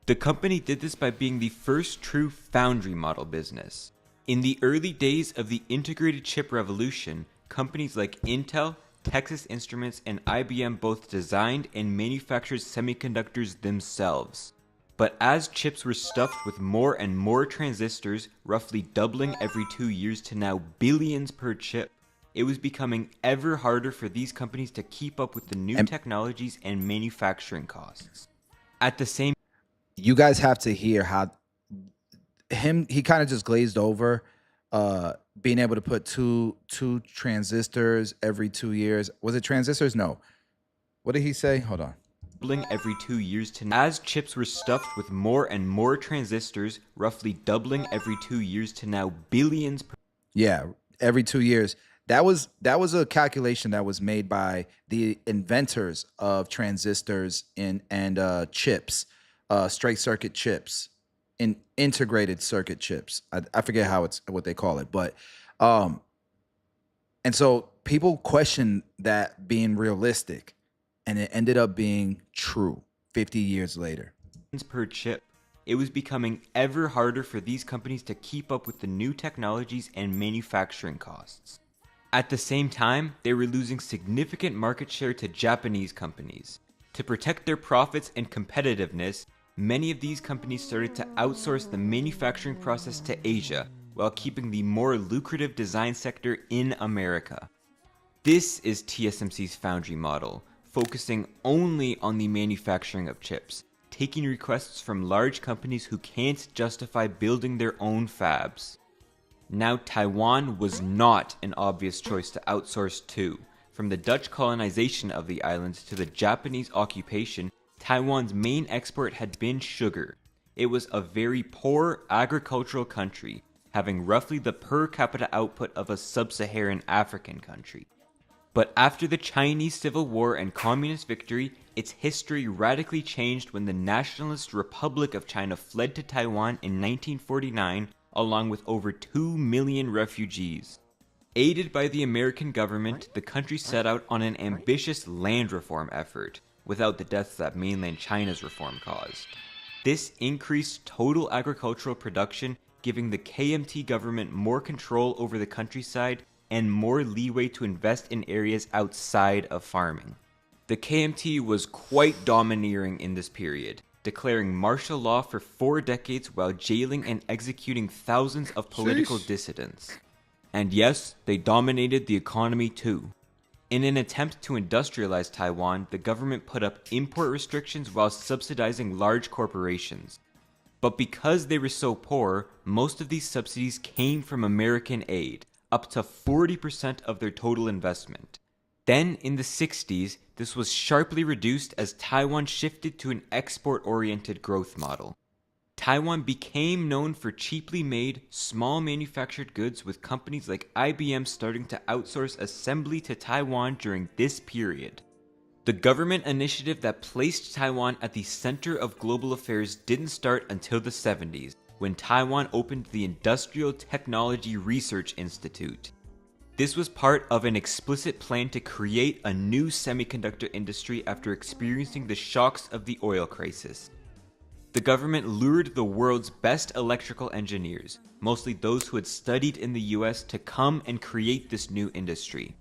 The company did this by being the first true foundry model business. In the early days of the integrated chip revolution, companies like Intel, Texas Instruments, and IBM both designed and manufactured semiconductors themselves. But as chips were stuffed with more and more transistors, roughly doubling every 2 years to now billions per chip, it was becoming ever harder for these companies to keep up with the new technologies and manufacturing costs. At the same, you guys have to hear how he kind of just glazed over being able to put two transistors every 2 years. Was it transistors? No. What did he say? Hold on. Every 2 years to as chips were stuffed with more and more transistors, roughly doubling every 2 years to now billions per. Yeah, every 2 years. That was a calculation that was made by the inventors of transistors and chips, straight circuit chips, and integrated circuit chips. I forget what they call it, but and so people question that being realistic, and it ended up being true 50 years later. Per chip. It was becoming ever harder for these companies to keep up with the new technologies and manufacturing costs. At the same time, they were losing significant market share to Japanese companies. To protect their profits and competitiveness, many of these companies started to outsource the manufacturing process to Asia, while keeping the more lucrative design sector in America. This is TSMC's foundry model, focusing only on the manufacturing of chips, taking requests from large companies who can't justify building their own fabs. Now, Taiwan was not an obvious choice to outsource to. From the Dutch colonization of the islands to the Japanese occupation, Taiwan's main export had been sugar. It was a very poor agricultural country, having roughly the per capita output of a sub-Saharan African country. But after the Chinese Civil War and Communist victory, its history radically changed when the Nationalist Republic of China fled to Taiwan in 1949, along with over 2 million refugees. Aided by the American government, the country set out on an ambitious land reform effort, without the deaths that mainland China's reform caused. This increased total agricultural production, giving the KMT government more control over the countryside and more leeway to invest in areas outside of farming. The KMT was quite domineering in this period, declaring martial law for 4 decades while jailing and executing thousands of political dissidents. And yes, they dominated the economy too. In an attempt to industrialize Taiwan, the government put up import restrictions while subsidizing large corporations. But because they were so poor, most of these subsidies came from American aid, up to 40% of their total investment. Then, in the 60s, this was sharply reduced as Taiwan shifted to an export-oriented growth model. Taiwan became known for cheaply made, small manufactured goods, with companies like IBM starting to outsource assembly to Taiwan during this period. The government initiative that placed Taiwan at the center of global affairs didn't start until the 70s, when Taiwan opened the Industrial Technology Research Institute. This was part of an explicit plan to create a new semiconductor industry after experiencing the shocks of the oil crisis. The government lured the world's best electrical engineers, mostly those who had studied in the US, to come and create this new industry.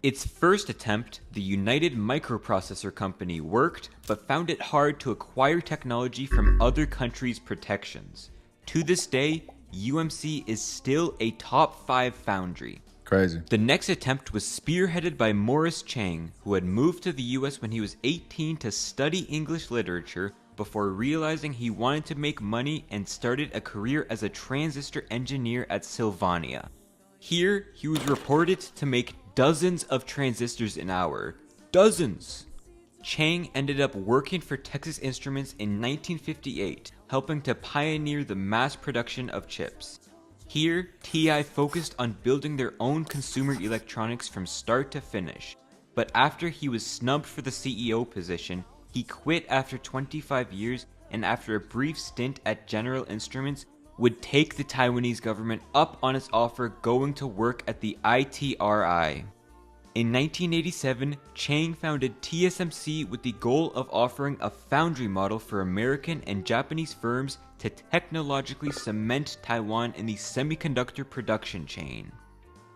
Its first attempt, the United Microprocessor Company, worked, but found it hard to acquire technology from other countries' protections. To this day, UMC is still a top 5 foundry. Crazy. The next attempt was spearheaded by Morris Chang, who had moved to the US when he was 18 to study English literature before realizing he wanted to make money and started a career as a transistor engineer at Sylvania. Here, he was reported to make dozens of transistors an hour. Dozens! Chang ended up working for Texas Instruments in 1958, helping to pioneer the mass production of chips. Here, TI focused on building their own consumer electronics from start to finish, but after he was snubbed for the CEO position, he quit after 25 years and after a brief stint at General Instruments, would take the Taiwanese government up on its offer going to work at the ITRI. In 1987, Chang founded TSMC with the goal of offering a foundry model for American and Japanese firms to technologically cement Taiwan in the semiconductor production chain.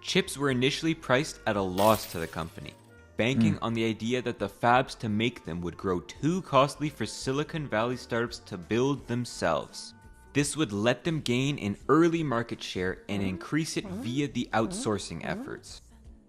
Chips were initially priced at a loss to the company. banking on the idea that the fabs to make them would grow too costly for Silicon Valley startups to build themselves. This would let them gain an early market share and increase it via the outsourcing efforts.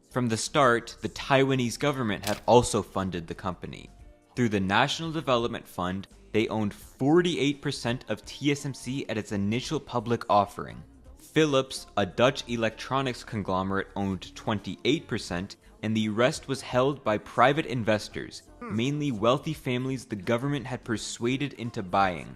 From the start, the Taiwanese government had also funded the company. Through the National Development Fund, they owned 48% of TSMC at its initial public offering. Philips, a Dutch electronics conglomerate, owned 28%, and the rest was held by private investors, mainly wealthy families the government had persuaded into buying.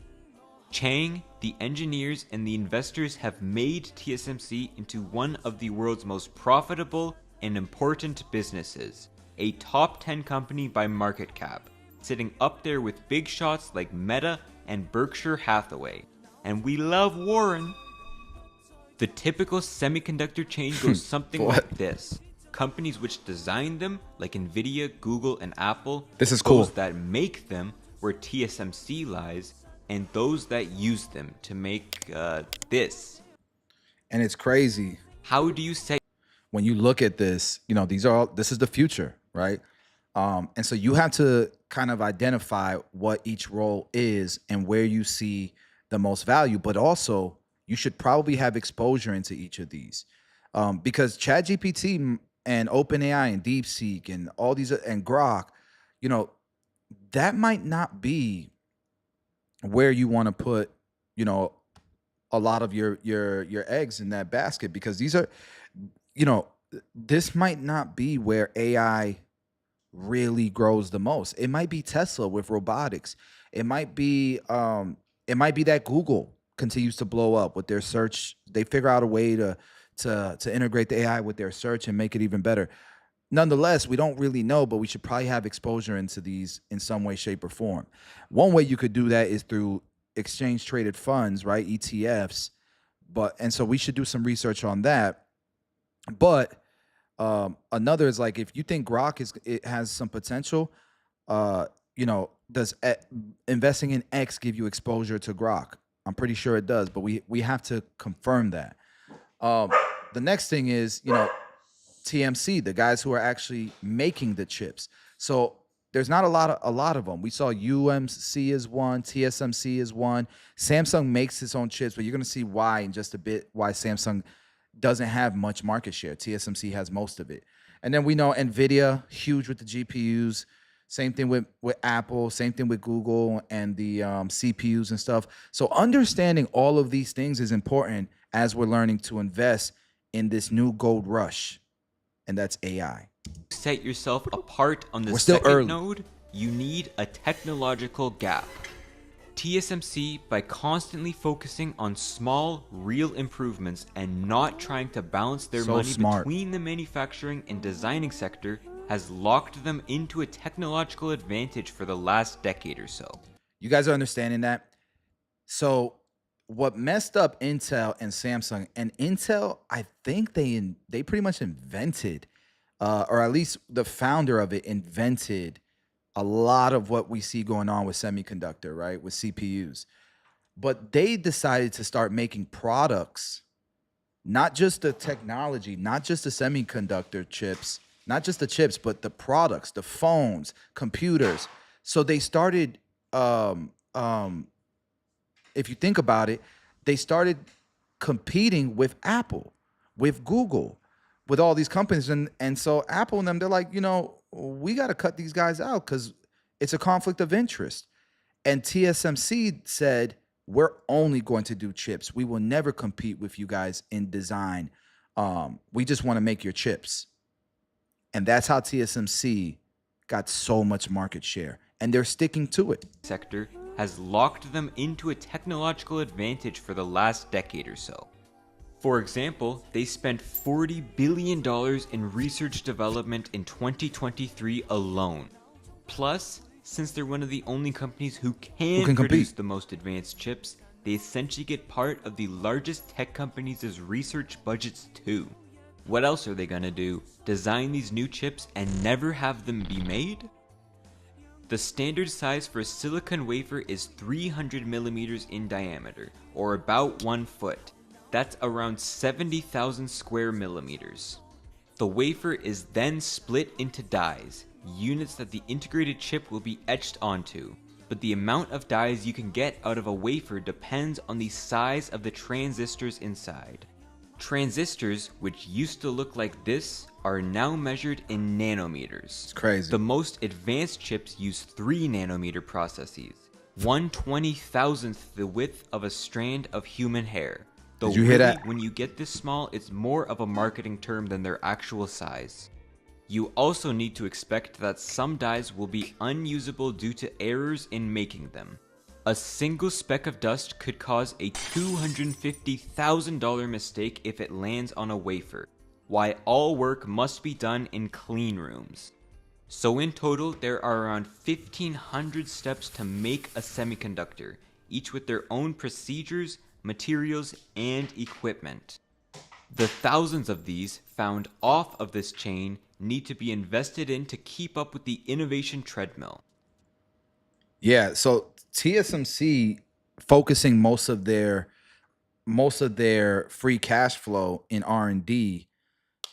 Chang, the engineers, and the investors have made TSMC into one of the world's most profitable and important businesses, a top 10 company by market cap, sitting up there with big shots like Meta and Berkshire Hathaway. And we love Warren. The typical semiconductor chain goes something like this. Companies which design them, like Nvidia, Google, and Apple. This is cool. Those that make them, where TSMC lies, and those that use them to make this. And it's crazy. How do you say? When you look at this, you know, this is the future, right? And so you have to kind of identify what each role is and where you see the most value, but also you should probably have exposure into each of these. Because ChatGPT and OpenAI and DeepSeek and all these and Grok, you know, that might not be where you want to put, you know, a lot of your eggs in that basket, because these are, you know, this might not be where AI really grows the most. It might be Tesla with robotics. It might be that Google continues to blow up with their search. They figure out a way to integrate the AI with their search and make it even better. Nonetheless, we don't really know, but we should probably have exposure into these in some way, shape, or form. One way you could do that is through exchange traded funds, right? ETFs. And so we should do some research on that. But another is like, if you think Grok it has some potential, you know, does investing in X give you exposure to Grok? I'm pretty sure it does, but we have to confirm that. The next thing is, you know, TMC, the guys who are actually making the chips. So there's not a lot of them. We saw UMC is one, TSMC is one. Samsung makes its own chips, but you're going to see why in just a bit, why Samsung doesn't have much market share. TSMC has most of it. And then we know NVIDIA, huge with the GPUs. Same thing with Apple, same thing with Google and the CPUs and stuff. So understanding all of these things is important as we're learning to invest in this new gold rush, and that's AI. Set yourself apart on the We're still second early. node, you need a technological gap. TSMC, by constantly focusing on small, real improvements and not trying to balance their So money smart. between the manufacturing and designing sector, has locked them into a technological advantage for the last decade or so. You guys are understanding that? So what messed up Intel and Samsung, and Intel, I think they pretty much invented, or at least the founder of it invented a lot of what we see going on with semiconductor, right? With CPUs. But they decided to start making products, not just the technology, not just the semiconductor chips, not just the chips, but the products, the phones, computers. So they started, if you think about it, they started competing with Apple, with Google, with all these companies. And so Apple and them, they're like, you know, we got to cut these guys out because it's a conflict of interest. And TSMC said, we're only going to do chips. We will never compete with you guys in design. We just want to make your chips. And that's how TSMC got so much market share. And they're sticking to it. Sector has locked them into a technological advantage for the last decade or so. For example, they spent $40 billion in research development in 2023 alone. Plus, since they're one of the only companies who can produce the most advanced chips, they essentially get part of the largest tech companies' research budgets too. What else are they gonna do? Design these new chips and never have them be made? The standard size for a silicon wafer is 300 millimeters in diameter, or about 1 foot. That's around 70,000 square millimeters. The wafer is then split into dies, units that the integrated chip will be etched onto. But the amount of dies you can get out of a wafer depends on the size of the transistors inside. Transistors, which used to look like this, are now measured in nanometers. It's crazy. The most advanced chips use 3 nanometer processes, 1/20,000th the width of a strand of human hair. Though Did you hear that? When you get this small, it's more of a marketing term than their actual size. You also need to expect that some dies will be unusable due to errors in making them. A single speck of dust could cause a $250,000 mistake if it lands on a wafer, why all work must be done in clean rooms. So in total, there are around 1,500 steps to make a semiconductor, each with their own procedures, materials, and equipment. The thousands of these found off of this chain need to be invested in to keep up with the innovation treadmill. Yeah, so TSMC focusing most of their free cash flow in R&D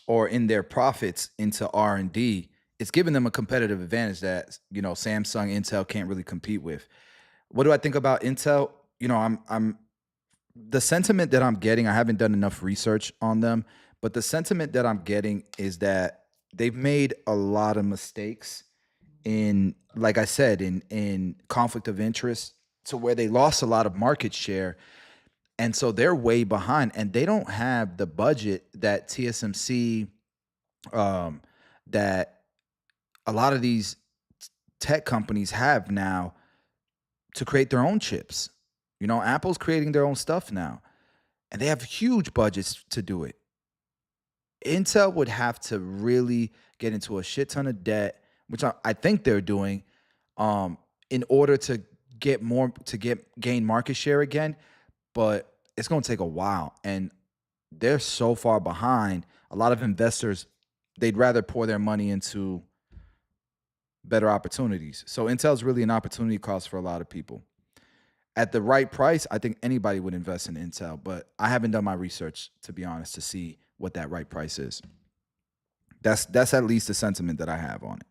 or in their profits into R&D, it's giving them a competitive advantage that, you know, Samsung, Intel can't really compete with. What do I think about Intel? You know, I'm the sentiment that I'm getting, I haven't done enough research on them, but the sentiment that I'm getting is that they've made a lot of mistakes in, like I said, in conflict of interest, to where they lost a lot of market share. And so they're way behind, and they don't have the budget that TSMC, that a lot of these tech companies have now to create their own chips. You know, Apple's creating their own stuff now, and they have huge budgets to do it. Intel would have to really get into a shit ton of debt, which I think they're doing, in order to gain market share again. But it's going to take a while, and they're so far behind. A lot of investors, they'd rather pour their money into better opportunities. So Intel's really an opportunity cost for a lot of people. At the right price, I think anybody would invest in Intel, but I haven't done my research, to be honest, to see what that right price is. That's at least the sentiment that I have on it.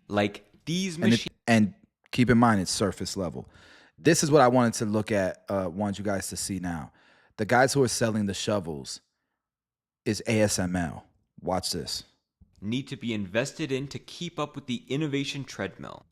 Like these machines. And keep in mind, it's surface level. This is what I wanted to look at, want you guys to see now. The guys who are selling the shovels is ASML. Watch this. Need to be invested in to keep up with the innovation treadmill.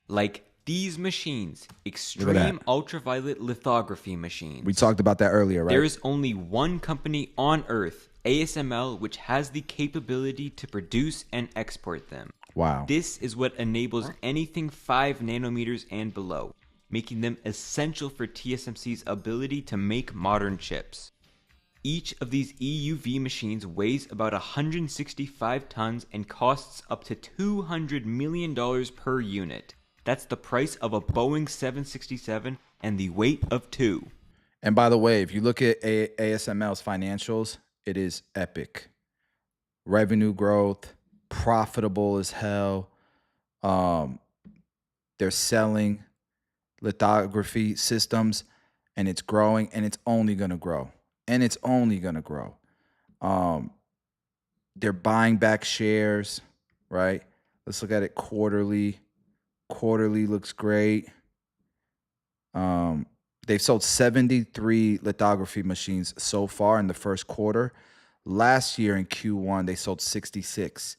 Like these machines, extreme ultraviolet lithography machines. We talked about that earlier, right? There is only one company on Earth, ASML, which has the capability to produce and export them. Wow. This is what enables anything 5 nanometers and below, making them essential for TSMC's ability to make modern chips. Each of these EUV machines weighs about 165 tons and costs up to $200 million per unit. That's the price of a Boeing 767 and the weight of 2. And by the way, if you look at ASML's financials, it is epic. Revenue growth, profitable as hell. They're selling lithography systems, and it's growing, and it's only going to grow. And it's only going to grow. They're buying back shares, right? Let's look at it quarterly. Quarterly looks great. They've sold 73 lithography machines so far in the first quarter. Last year in Q1, they sold 66.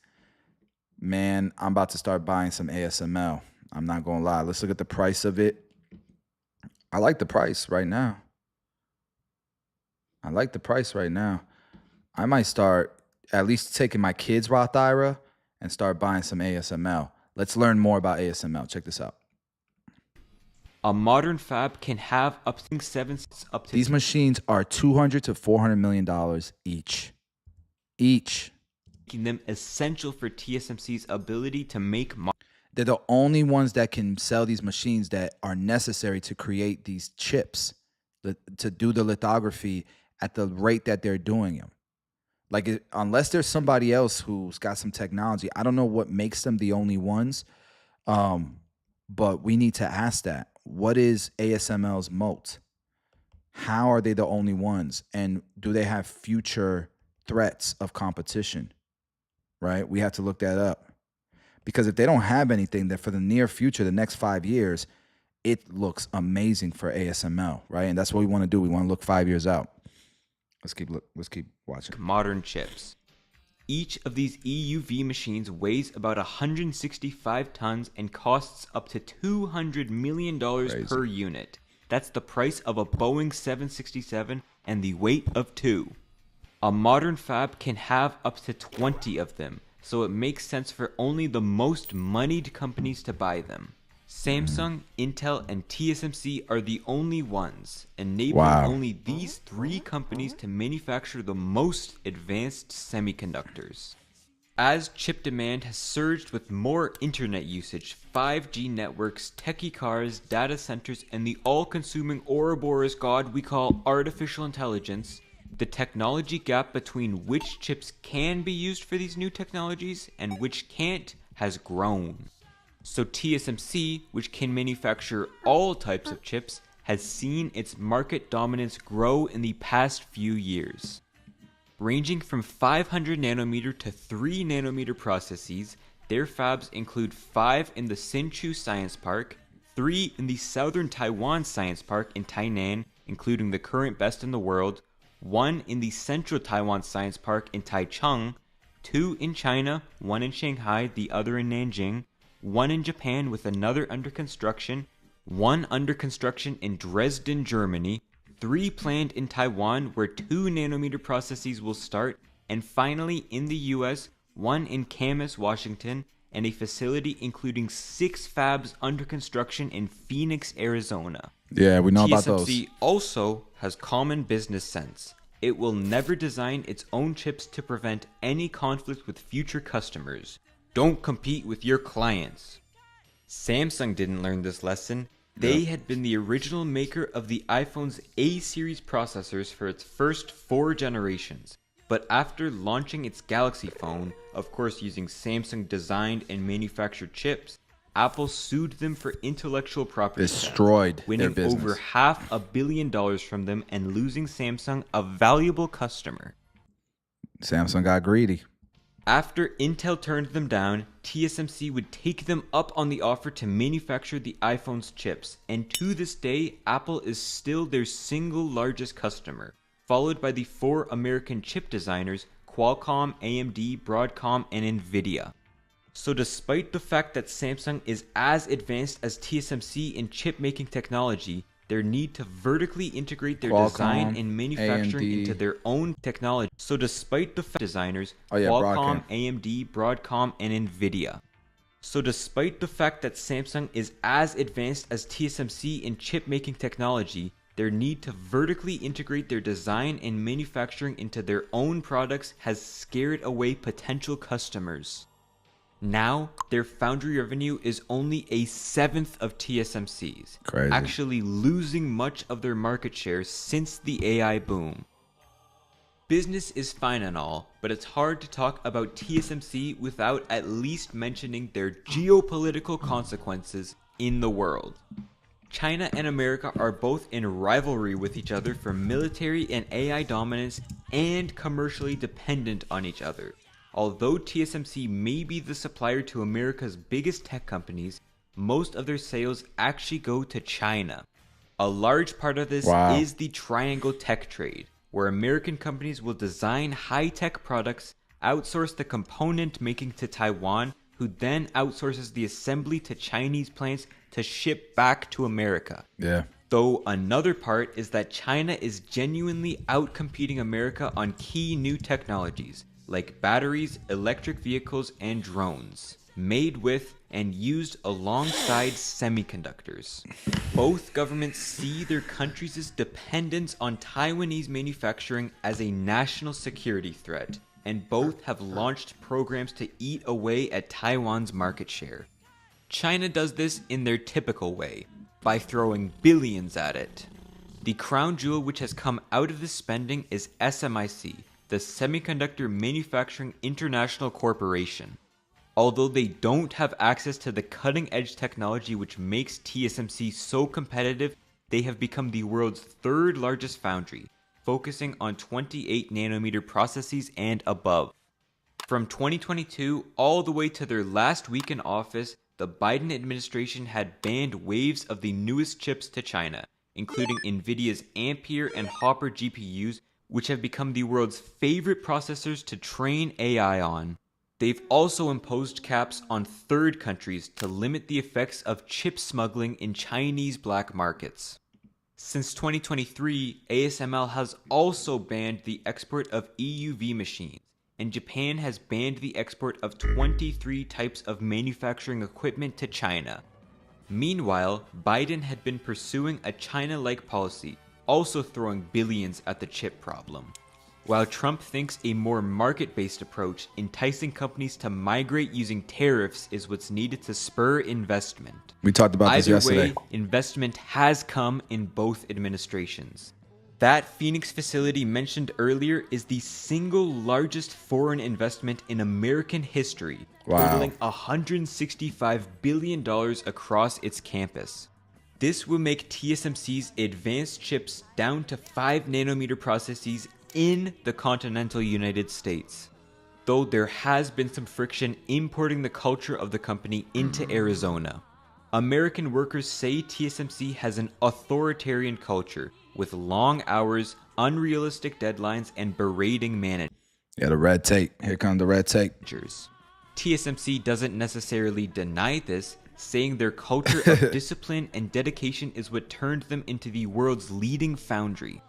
Man, I'm about to start buying some ASML. I'm not going to lie. Let's look at the price of it. I like the price right now. I might start at least taking my kids' Roth IRA and start buying some ASML. Let's learn more about ASML. Check this out. A modern fab can have up to These machines are $200 to $400 million each. Making them essential for TSMC's ability to make. They're the only ones that can sell these machines that are necessary to create these chips, to do the lithography at the rate that they're doing them. Like, unless there's somebody else who's got some technology, I don't know what makes them the only ones. But we need to ask that. What is ASML's moat? How are they the only ones? And do they have future threats of competition? right? We have to look that up. Because if they don't have anything, then for the near future, the next 5 years, it looks amazing for ASML, right? And that's what we want to do. We want to look 5 years out. Let's keep watching. Modern chips. Each of these EUV machines weighs about 165 tons and costs up to $200 million per unit. That's the price of a Boeing 767 and the weight of 2. A modern fab can have up to 20 of them, so it makes sense for only the most moneyed companies to buy them. Samsung, Intel, and TSMC are the only ones, enabling only these 3 companies to manufacture the most advanced semiconductors. As chip demand has surged with more internet usage, 5G networks, techie cars, data centers, and the all-consuming Ouroboros god we call artificial intelligence, the technology gap between which chips can be used for these new technologies and which can't has grown. So TSMC, which can manufacture all types of chips, has seen its market dominance grow in the past few years. Ranging from 500 nanometer to 3 nanometer processes, their fabs include 5 in the Hsinchu Science Park, 3 in the Southern Taiwan Science Park in Tainan, including the current best in the world, 1 in the Central Taiwan Science Park in Taichung, 2 in China, 1 in Shanghai, the other in Nanjing, 1 in Japan with another under construction, 1 under construction in Dresden, Germany, 3 planned in Taiwan where 2 nanometer processes will start, and finally in the US, 1 in Camas, Washington, and a facility including 6 fabs under construction in Phoenix, Arizona. Yeah, we know about those. TSMC also has common business sense. It will never design its own chips to prevent any conflict with future customers. Don't compete with your clients. Samsung didn't learn this lesson. They had been the original maker of the iPhone's A-series processors for its first 4 generations. But after launching its Galaxy phone, of course using Samsung designed and manufactured chips, Apple sued them for intellectual property Destroyed theft, winning their business. over $500 million from them and losing Samsung a valuable customer. Samsung got greedy. After Intel turned them down, TSMC would take them up on the offer to manufacture the iPhone's chips, and to this day, Apple is still their single largest customer, followed by the 4 American chip designers, Qualcomm, AMD, Broadcom, and Nvidia. So despite the fact that Samsung is as advanced as TSMC in chip-making technology, their need to vertically integrate their design and manufacturing AMD. into their own technology. So despite the designers, Broadcom. Qualcomm, AMD, Broadcom, and Nvidia. So despite the fact that Samsung is as advanced as TSMC in chip-making technology, their need to vertically integrate their design and manufacturing into their own products has scared away potential customers. Now, their foundry revenue is only a 1/7 of TSMC's, Crazy. actually losing much of their market share since the AI boom. Business is fine and all, but it's hard to talk about TSMC without at least mentioning their geopolitical consequences in the world. China and America are both in rivalry with each other for military and AI dominance and commercially dependent on each other. Although TSMC may be the supplier to America's biggest tech companies, most of their sales actually go to China. A large part of this is the triangle tech trade, where American companies will design high-tech products, outsource the component making to Taiwan, who then outsources the assembly to Chinese plants to ship back to America. Yeah. Though another part is that China is genuinely outcompeting America on key new technologies, like batteries, electric vehicles, and drones, made with and used alongside semiconductors. Both governments see their countries' dependence on Taiwanese manufacturing as a national security threat, and both have launched programs to eat away at Taiwan's market share. China does this in their typical way, by throwing billions at it. The crown jewel which has come out of this spending is SMIC, the Semiconductor Manufacturing International Corporation. Although they don't have access to the cutting-edge technology which makes TSMC so competitive, they have become the world's 3rd largest foundry, focusing on 28 nanometer processes and above. From 2022 all the way to their last week in office, the Biden administration had banned waves of the newest chips to China, including NVIDIA's Ampere and Hopper GPUs, which have become the world's favorite processors to train AI on. They've also imposed caps on third countries to limit the effects of chip smuggling in Chinese black markets. Since 2023, ASML has also banned the export of EUV machines, and Japan has banned the export of 23 types of manufacturing equipment to China. Meanwhile, Biden had been pursuing a China-like policy, also throwing billions at the chip problem. While Trump thinks a more market-based approach, enticing companies to migrate using tariffs is what's needed to spur investment. We talked about this yesterday. Either way, investment has come in both administrations. That Phoenix facility mentioned earlier is the single largest foreign investment in American history, totaling $165 billion across its campus. This will make TSMC's advanced chips down to 5-nanometer processes in the continental United States, though there has been some friction importing the culture of the company into Arizona. American workers say TSMC has an authoritarian culture with long hours, unrealistic deadlines, and berating managers. Yeah, the red tape. Here comes the red tape. TSMC doesn't necessarily deny this, saying their culture of discipline and dedication is what turned them into the world's leading foundry.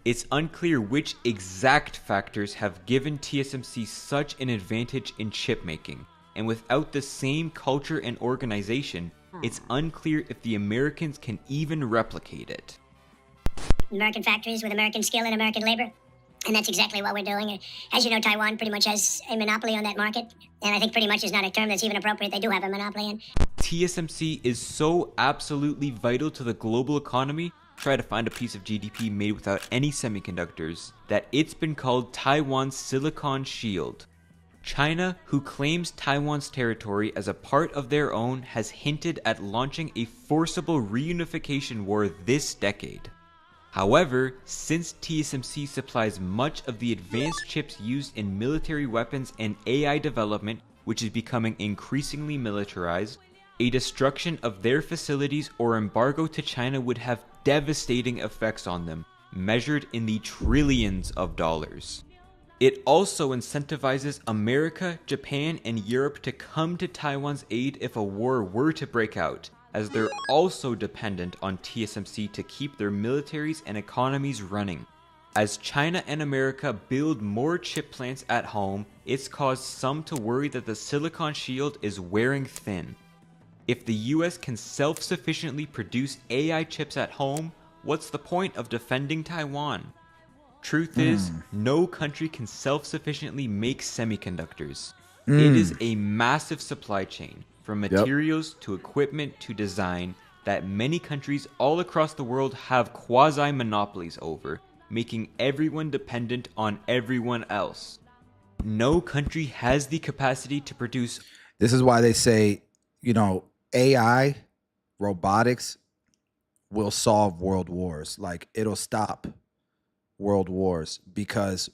It's unclear which exact factors have given TSMC such an advantage in chip making, and without the same culture and organization, it's unclear if the Americans can even replicate it. American factories with American skill and American labor, and that's exactly what we're doing. As you know, Taiwan pretty much has a monopoly on that market, and I think pretty much is not a term that's even appropriate. They do have a monopoly in. TSMC is so absolutely vital to the global economy, try to find a piece of GDP made without any semiconductors, that it's been called Taiwan's Silicon Shield. China, who claims Taiwan's territory as a part of their own, has hinted at launching a forcible reunification war this decade. However, since TSMC supplies much of the advanced chips used in military weapons and AI development, which is becoming increasingly militarized, a destruction of their facilities or embargo to China would have devastating effects on them, measured in the trillions of dollars. It also incentivizes America, Japan, and Europe to come to Taiwan's aid if a war were to break out, as they're also dependent on TSMC to keep their militaries and economies running. As China and America build more chip plants at home, it's caused some to worry that the Silicon Shield is wearing thin. If the US can self-sufficiently produce AI chips at home, what's the point of defending Taiwan? Truth is, no country can self-sufficiently make semiconductors. It is a massive supply chain, from materials to equipment to design, that many countries all across the world have quasi-monopolies over, making everyone dependent on everyone else. No country has the capacity to produce. This is why they say, you know, AI, robotics will solve world wars. Like, it'll stop world wars because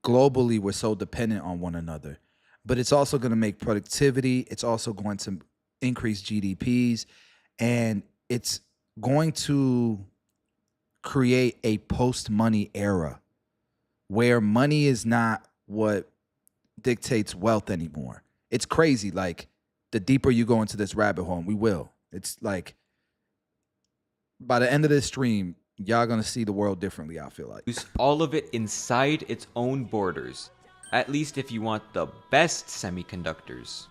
globally we're so dependent on one another. But it's also going to make productivity. It's also going to increase GDPs, and it's going to create a post-money era where money is not what dictates wealth anymore. It's crazy. Like, the deeper you go into this rabbit hole, and we will. It's like, by the end of this stream, y'all gonna see the world differently, I feel like. All of it inside its own borders, at least if you want the best semiconductors.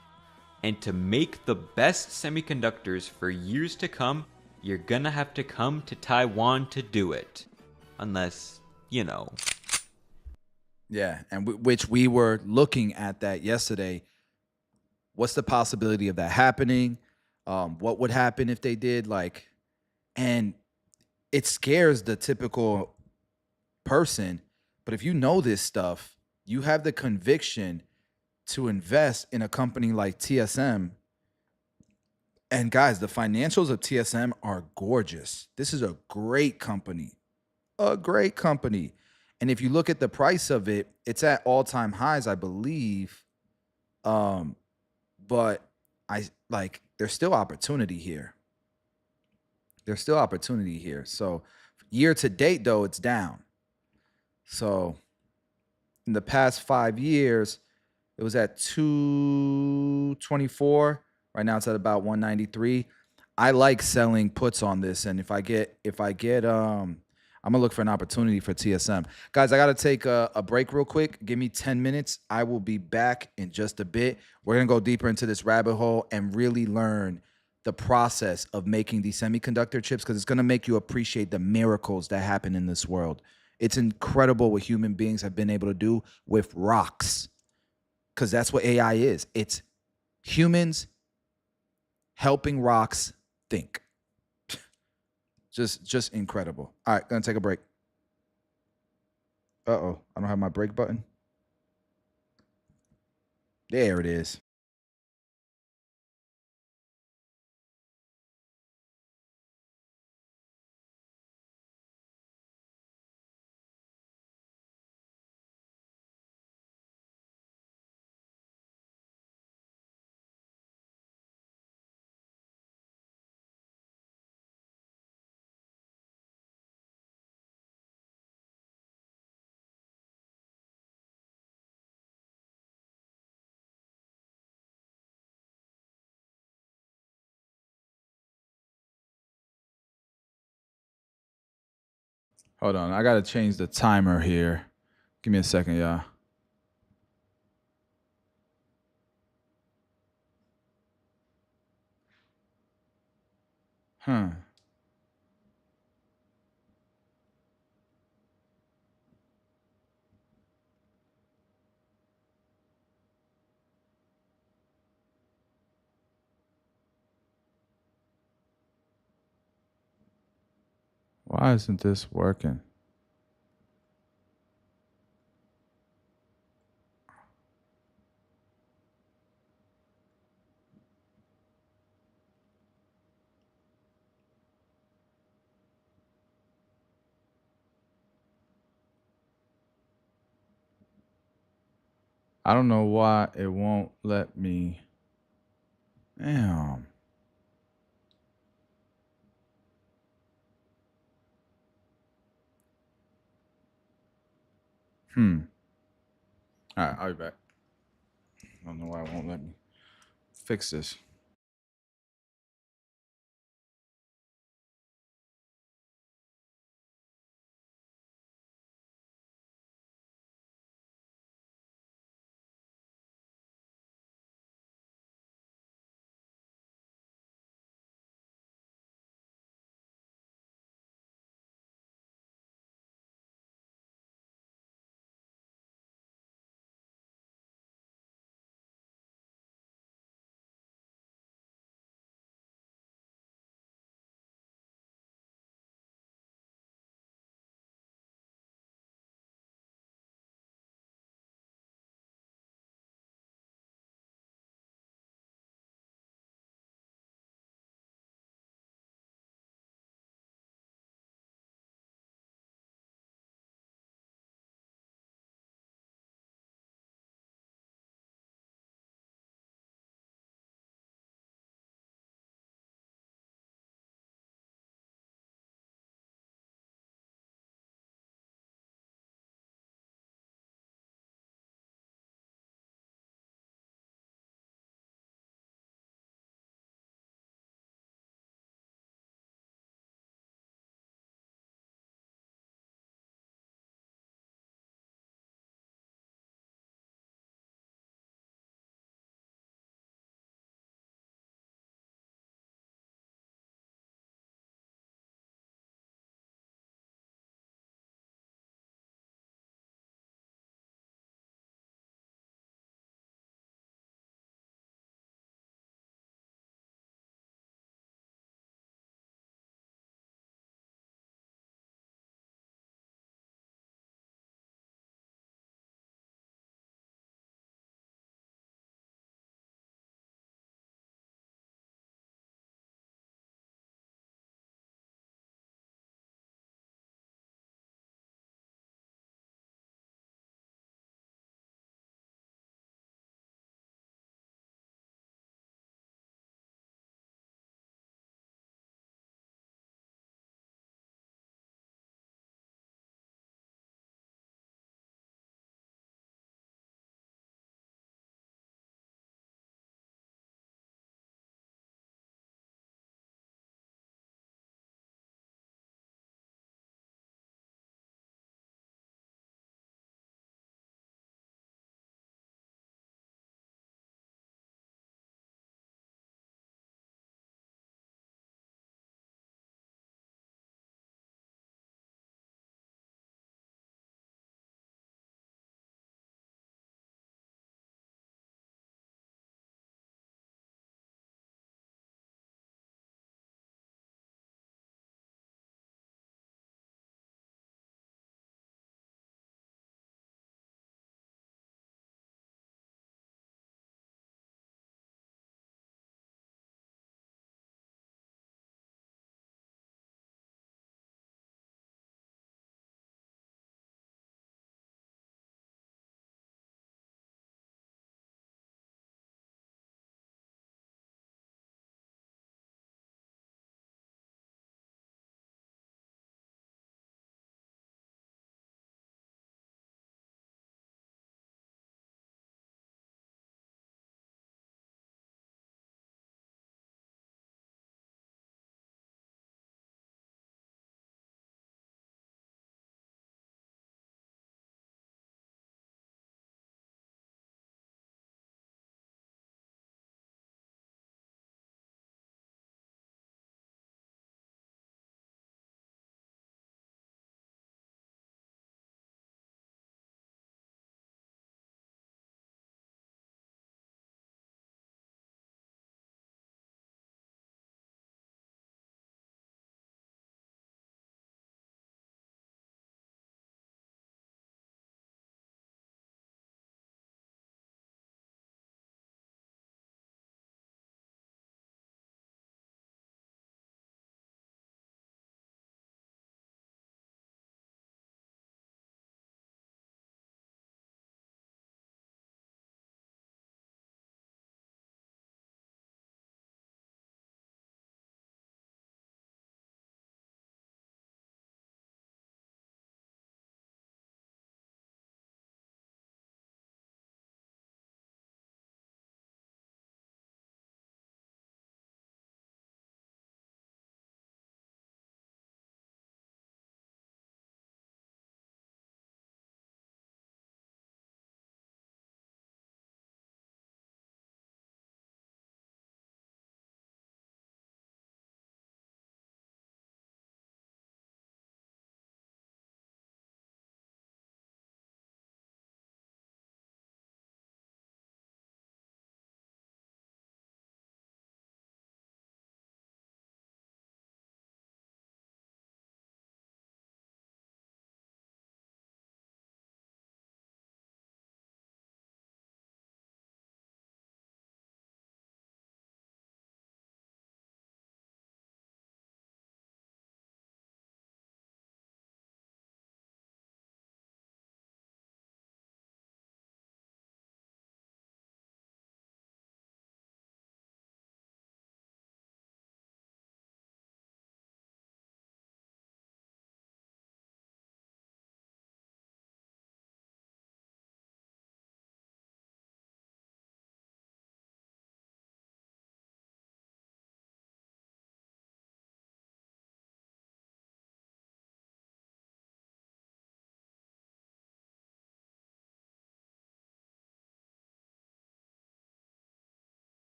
And to make the best semiconductors for years to come, you're gonna have to come to Taiwan to do it. Unless, you know. Yeah, and which we were looking at that yesterday. What's the possibility of that happening? What would happen if they did? Like, and it scares the typical person. But if you know this stuff, you have the conviction to invest in a company like TSM. And guys, the financials of TSM are gorgeous. This is a great company. A great company. And if you look at the price of it, it's at all-time highs, I believe. Um, but I like there's still opportunity here. There's still opportunity here. So year to date, though, it's down. So in the past 5 years, it was at 224. Right now it's at about 193. I like selling puts on this. And if I get I'm gonna look for an opportunity for TSM. Guys, I gotta take a break real quick. Give me 10 minutes. I will be back in just a bit. We're gonna go deeper into this rabbit hole and really learn the process of making these semiconductor chips, because it's gonna make you appreciate the miracles that happen in this world. It's incredible what human beings have been able to do with rocks, because that's what AI is. It's humans helping rocks think. Just incredible. All right, gonna take a break. Uh-oh, I don't have my break button. There it is. Hold on, I gotta change the timer here. Give me a second, y'all. Huh. Why isn't this working? I don't know why it won't let me. Damn. All right, I'll be back. I don't know why it won't let me fix this.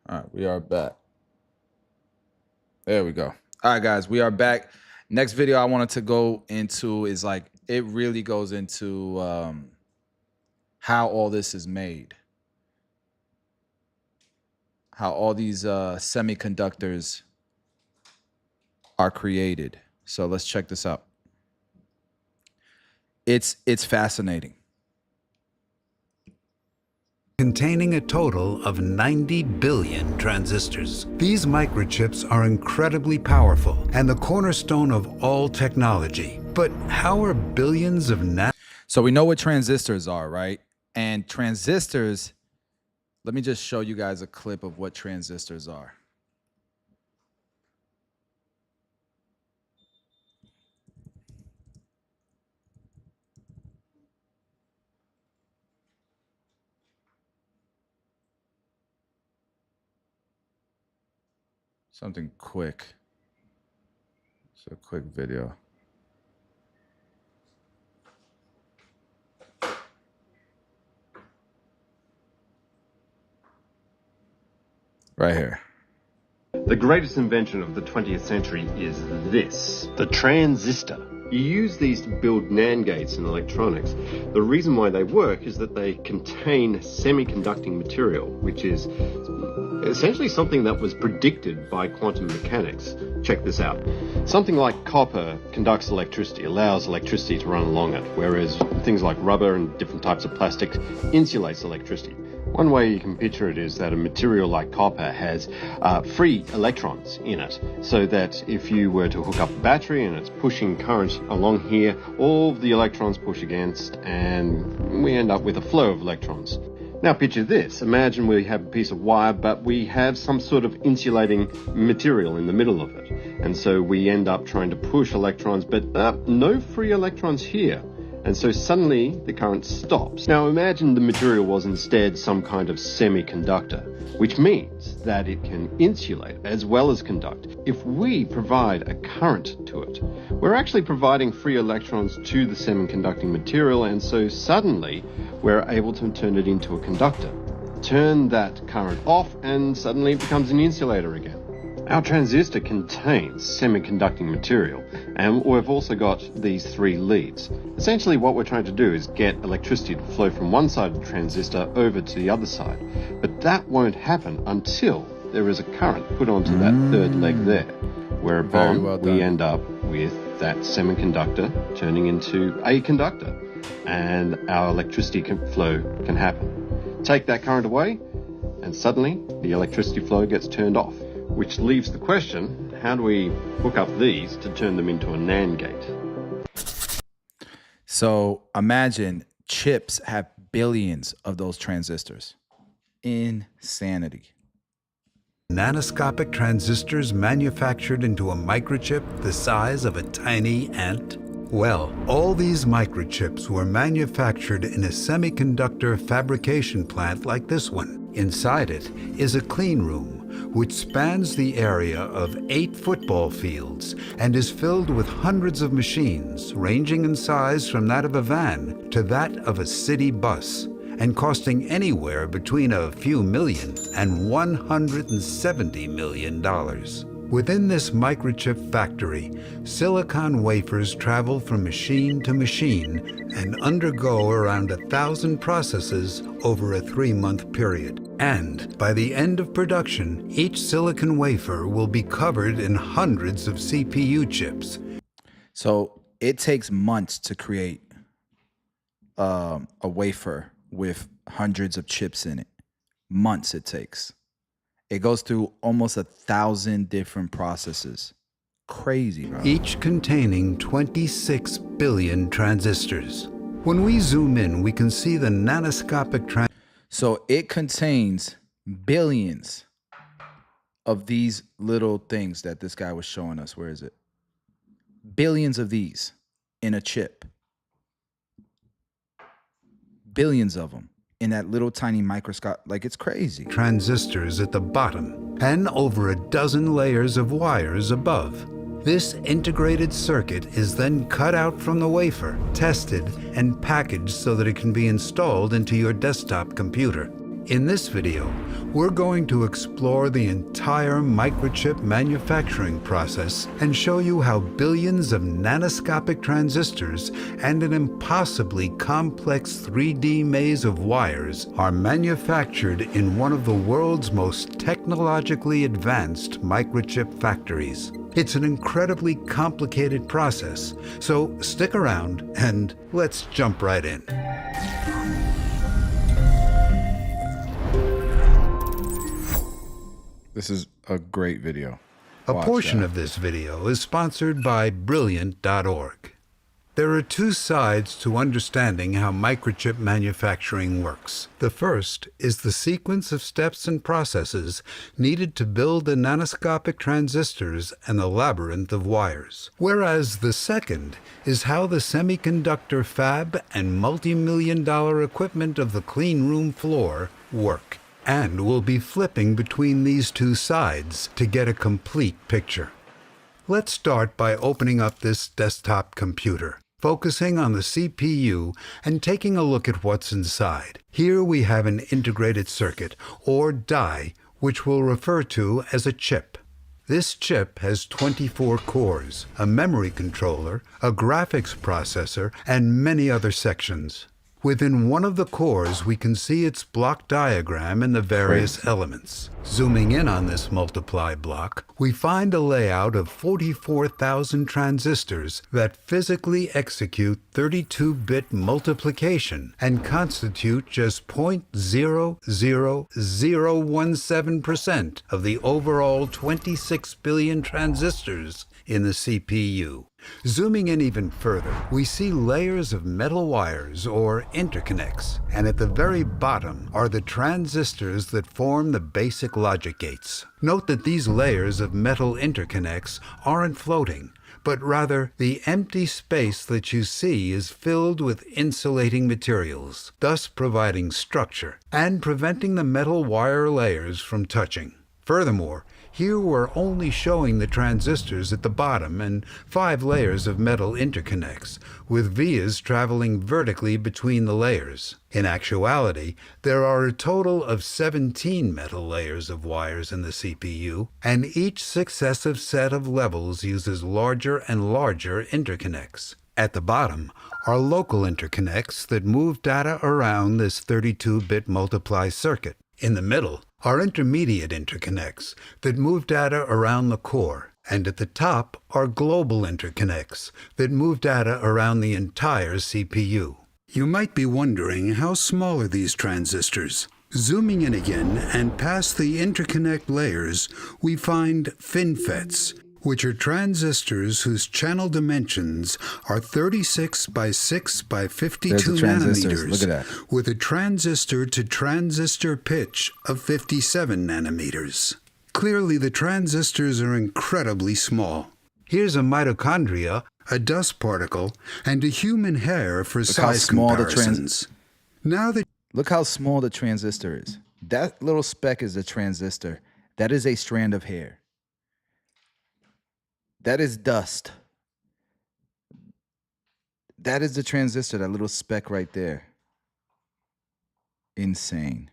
All right, we are back. There we go. All right, guys, we are back. Next video I wanted to go into is like, it really goes into how all this is made. How all these semiconductors are created. So let's check this out. It's fascinating. Containing a total of 90 billion transistors. These microchips are incredibly powerful and the cornerstone of all technology. But how are billions of So we know what transistors are, right? And transistors, let me just show you guys a clip of what transistors are. Something quick. It's a quick video. Right here. The greatest invention of the 20th century is this, the transistor. You use these to build NAND gates in electronics. The reason why they work is that they contain semiconducting material, which is essentially something that was predicted by quantum mechanics. Check this out. Something like copper conducts electricity, allows electricity to run along it, whereas things like rubber and different types of plastics insulates electricity. One way you can picture it is that a material like copper has free electrons in it, so that if you were to hook up a battery and it's pushing current along here, all of the electrons push against and we end up with a flow of electrons. Now picture this, imagine we have a piece of wire but we have some sort of insulating material in the middle of it, and so we end up trying to push electrons but no free electrons here. And so suddenly the current stops. Now imagine the material was instead some kind of semiconductor, which means that it can insulate as well as conduct. If we provide a current to it, we're actually providing free electrons to the semiconducting material, and so suddenly we're able to turn it into a conductor. Turn that current off and suddenly it becomes an insulator again. Our transistor contains semiconducting material, and we've also got these three leads. Essentially what we're trying to do is get electricity to flow from one side of the transistor over to the other side. But that won't happen until there is a current put onto that third leg there, whereupon we end up with that semiconductor turning into a conductor, and our electricity flow can happen. Take that current away, and suddenly the electricity flow gets turned off. Which leaves the question, how do we hook up these to turn them into a NAND gate? So imagine chips have billions of those transistors. Insanity. nanoscopic transistors manufactured into a microchip the size of a tiny ant? Well, all these microchips were manufactured in a semiconductor fabrication plant like this one. Inside it is a clean room, which spans the area of 8 football fields and is filled with hundreds of machines, ranging in size from that of a van to that of a city bus, and costing anywhere between a few million and $170 million. Within this microchip factory, silicon wafers travel from machine to machine and undergo around 1,000 processes over a 3-month period. And by the end of production, each silicon wafer will be covered in hundreds of CPU chips. So it takes months to create a wafer with hundreds of chips in it. Months it takes. It goes through almost 1,000 different processes. Crazy, bro. Each containing 26 billion transistors. When we zoom in, we can see the nanoscopic So it contains billions of these little things that this guy was showing us. Where is it? Billions of these in a chip. Billions of them in that little tiny microscope. Like, it's crazy. Transistors at the bottom and over a dozen layers of wires above. This integrated circuit is then cut out from the wafer, tested, and packaged so that it can be installed into your desktop computer. In this video, we're going to explore the entire microchip manufacturing process and show you how billions of nanoscopic transistors and an impossibly complex 3D maze of wires are manufactured in one of the world's most technologically advanced microchip factories. It's an incredibly complicated process, so stick around and let's jump right in. This is a great video. A portion of this video is sponsored by Brilliant.org. There are two sides to understanding how microchip manufacturing works. The first is the sequence of steps and processes needed to build the nanoscopic transistors and the labyrinth of wires. Whereas the second is how the semiconductor fab and multi-million-dollar equipment of the clean room floor work. And we'll be flipping between these two sides to get a complete picture. Let's start by opening up this desktop computer, focusing on the CPU and taking a look at what's inside. Here we have an integrated circuit, or die, which we'll refer to as a chip. This chip has 24 cores, a memory controller, a graphics processor, and many other sections. Within one of the cores, we can see its block diagram and the various elements. Zooming in on this multiply block, we find a layout of 44,000 transistors that physically execute 32-bit multiplication and constitute just 0.00017% of the overall 26 billion transistors in the CPU. Zooming in even further, we see layers of metal wires, or interconnects, and at the very bottom are the transistors that form the basic logic gates. Note that these layers of metal interconnects aren't floating, but rather the empty space that you see is filled with insulating materials, thus providing structure and preventing the metal wire layers from touching. Furthermore, here we're only showing the transistors at the bottom and 5 layers of metal interconnects, with vias traveling vertically between the layers. In actuality, there are a total of 17 metal layers of wires in the CPU, and each successive set of levels uses larger and larger interconnects. At the bottom are local interconnects that move data around this 32-bit multiply circuit. In the middle are intermediate interconnects that move data around the core, and at the top are global interconnects that move data around the entire CPU. You might be wondering, how small are these transistors? Zooming in again and past the interconnect layers, we find FinFETs, which are transistors whose channel dimensions are 36 by 6 by 52 nanometers, look at that, with a transistor-to-transistor pitch of 57 nanometers. Clearly, the transistors are incredibly small. Here's a mitochondria, a dust particle, and a human hair for size comparisons. Look how small the transistor is. That little speck is a transistor. That is a strand of hair. That is dust. That is the transistor, that little speck right there. Insane.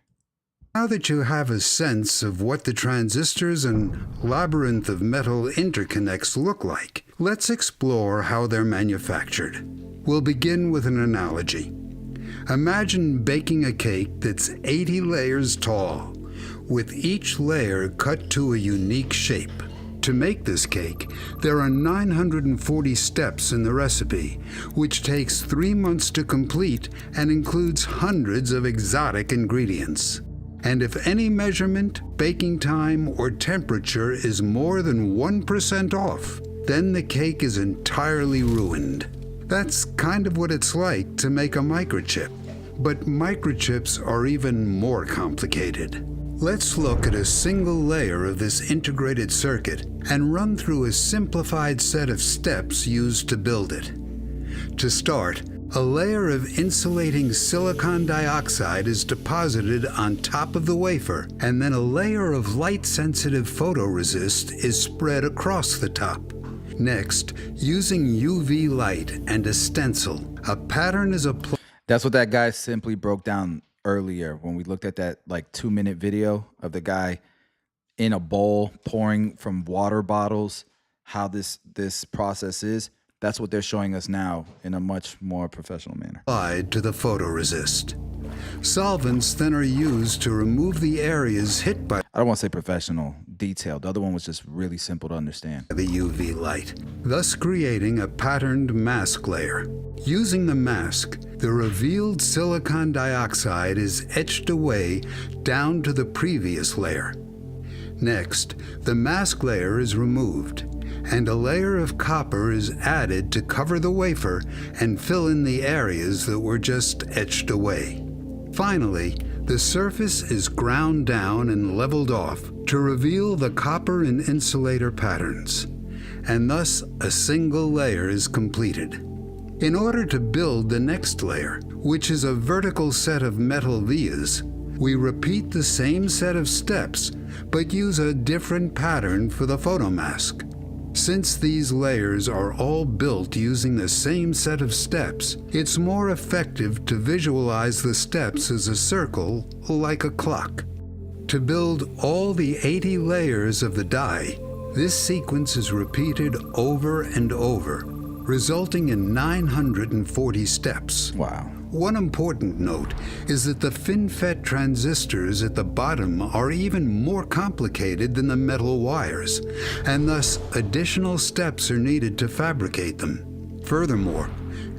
Now that you have a sense of what the transistors and labyrinth of metal interconnects look like, let's explore how they're manufactured. We'll begin with an analogy. Imagine baking a cake that's 80 layers tall, with each layer cut to a unique shape. To make this cake, there are 940 steps in the recipe, which takes 3 months to complete and includes hundreds of exotic ingredients. And if any measurement, baking time, or temperature is more than 1% off, then the cake is entirely ruined. That's kind of what it's like to make a microchip. But microchips are even more complicated. Let's look at a single layer of this integrated circuit and run through a simplified set of steps used to build it. To start, a layer of insulating silicon dioxide is deposited on top of the wafer, and then a layer of light-sensitive photoresist is spread across the top. Next, using UV light and a stencil, a pattern is applied. That's what that guy simply broke down earlier when we looked at that like 2-minute video of the guy in a bowl pouring from water bottles, how this process is. That's what they're showing us now in a much more professional manner. Applied to the photoresist. Solvents then are used to remove the areas hit by I don't want to say professional, detailed. The other one was just really simple to understand. The UV light, thus creating a patterned mask layer. Using the mask, the revealed silicon dioxide is etched away down to the previous layer. Next, the mask layer is removed, and a layer of copper is added to cover the wafer and fill in the areas that were just etched away. Finally, the surface is ground down and leveled off to reveal the copper and insulator patterns, and thus a single layer is completed. In order to build the next layer, which is a vertical set of metal vias, we repeat the same set of steps, but use a different pattern for the photomask. Since these layers are all built using the same set of steps, it's more effective to visualize the steps as a circle, like a clock. To build all the 80 layers of the die, this sequence is repeated over and over, resulting in 940 steps. Wow. One important note is that the FinFET transistors at the bottom are even more complicated than the metal wires, and thus additional steps are needed to fabricate them. Furthermore,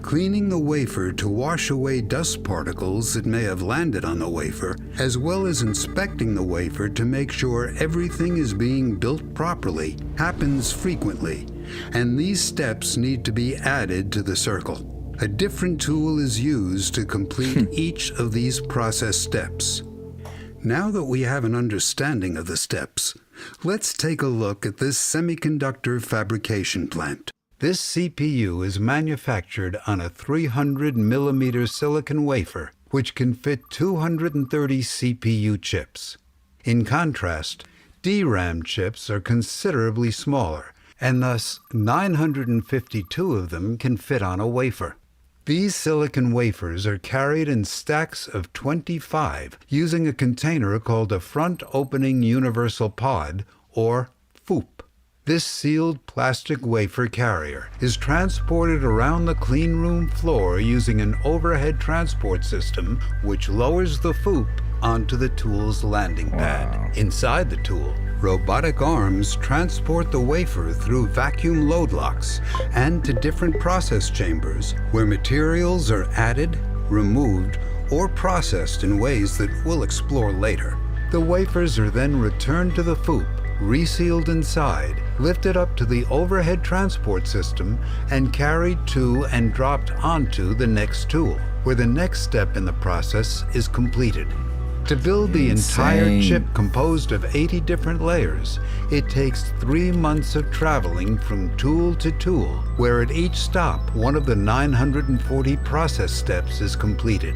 cleaning the wafer to wash away dust particles that may have landed on the wafer, as well as inspecting the wafer to make sure everything is being built properly, happens frequently, and these steps need to be added to the circle. A different tool is used to complete each of these process steps. Now that we have an understanding of the steps, let's take a look at this semiconductor fabrication plant. This CPU is manufactured on a 300 millimeter silicon wafer, which can fit 230 CPU chips. In contrast, DRAM chips are considerably smaller, and thus 952 of them can fit on a wafer. These silicon wafers are carried in stacks of 25 using a container called a front opening universal pod, or FOUP. This sealed plastic wafer carrier is transported around the clean room floor using an overhead transport system which lowers the FOUP onto the tool's landing pad. Inside the tool, robotic arms transport the wafer through vacuum load locks and to different process chambers where materials are added, removed, or processed in ways that we'll explore later. The wafers are then returned to the FOUP, resealed inside, lifted up to the overhead transport system, and carried to and dropped onto the next tool, where the next step in the process is completed. To build the entire chip composed of 80 different layers, it takes 3 months of traveling from tool to tool, where at each stop, one of the 940 process steps is completed.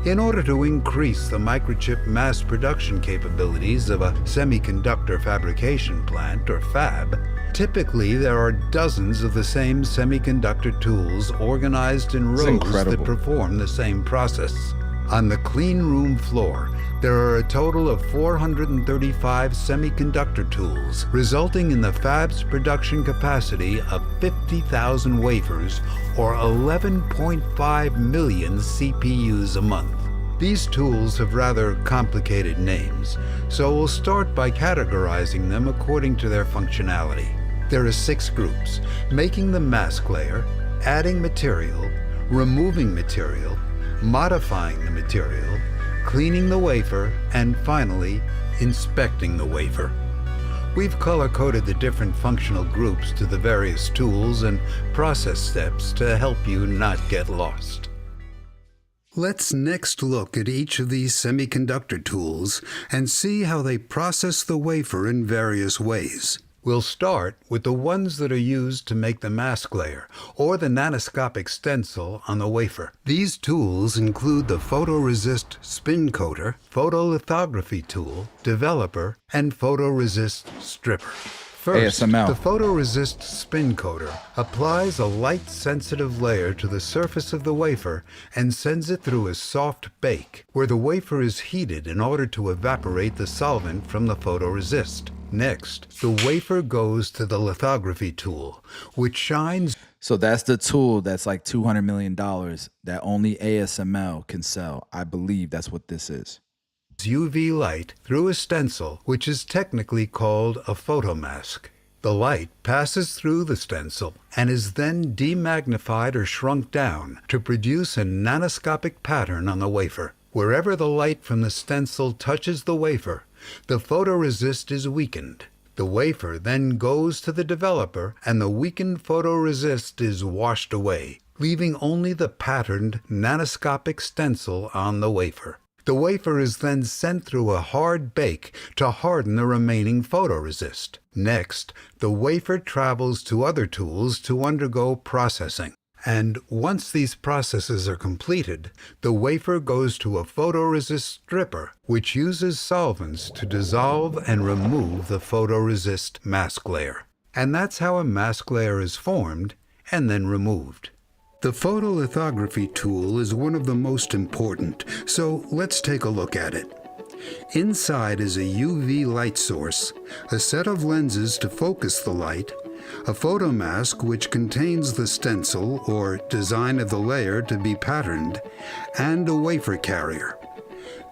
In order to increase the microchip mass production capabilities of a semiconductor fabrication plant, or fab, typically there are dozens of the same semiconductor tools organized in rows that perform the same process. On the clean room floor, there are a total of 435 semiconductor tools, resulting in the fab's production capacity of 50,000 wafers, or 11.5 million CPUs a month. These tools have rather complicated names, so we'll start by categorizing them according to their functionality. There are 6 groups: making the mask layer, adding material, removing material, modifying the material, cleaning the wafer, and finally, inspecting the wafer. We've color-coded the different functional groups to the various tools and process steps to help you not get lost. Let's next look at each of these semiconductor tools and see how they process the wafer in various ways. We'll start with the ones that are used to make the mask layer, or the nanoscopic stencil on the wafer. These tools include the photoresist spin coater, photolithography tool, developer, and photoresist stripper. First, ASML. the photoresist spin coater applies a light-sensitive layer to the surface of the wafer and sends it through a soft bake, where the wafer is heated in order to evaporate the solvent from the photoresist. Next, the wafer goes to the lithography tool, which shines. So that's the tool that's like $200 million that only ASML can sell. I believe that's what this is. UV light through a stencil, which is technically called a photomask. The light passes through the stencil and is then demagnified or shrunk down to produce a nanoscopic pattern on the wafer. Wherever the light from the stencil touches the wafer, the photoresist is weakened. The wafer then goes to the developer and the weakened photoresist is washed away, leaving only the patterned nanoscopic stencil on the wafer. The wafer is then sent through a hard bake to harden the remaining photoresist. Next, the wafer travels to other tools to undergo processing. And once these processes are completed, the wafer goes to a photoresist stripper, which uses solvents to dissolve and remove the photoresist mask layer. And that's how a mask layer is formed and then removed. The photolithography tool is one of the most important, so let's take a look at it. Inside is a UV light source, a set of lenses to focus the light, a photomask which contains the stencil or design of the layer to be patterned, and a wafer carrier.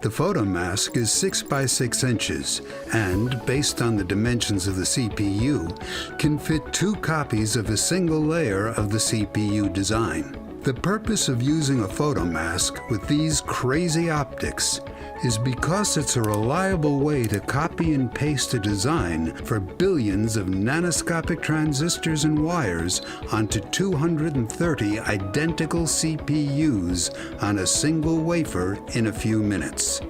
The photomask is 6 by 6 inches and, based on the dimensions of the CPU, can fit 2 copies of a single layer of the CPU design. The purpose of using a photomask with these crazy optics is because it's a reliable way to copy and paste a design for billions of nanoscopic transistors and wires onto 230 identical CPUs on a single wafer in a few minutes.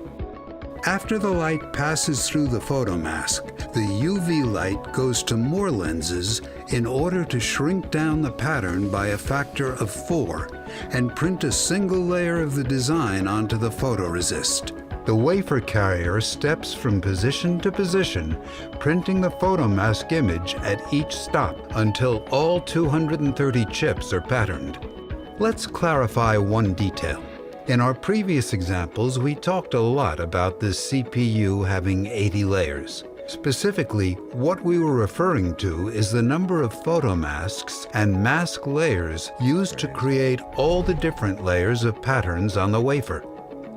After the light passes through the photomask, the UV light goes to more lenses in order to shrink down the pattern by a factor of 4 and print a single layer of the design onto the photoresist. The wafer carrier steps from position to position, printing the photomask image at each stop until all 230 chips are patterned. Let's clarify one detail. In our previous examples, we talked a lot about this CPU having 80 layers. Specifically, what we were referring to is the number of photomasks and mask layers used to create all the different layers of patterns on the wafer.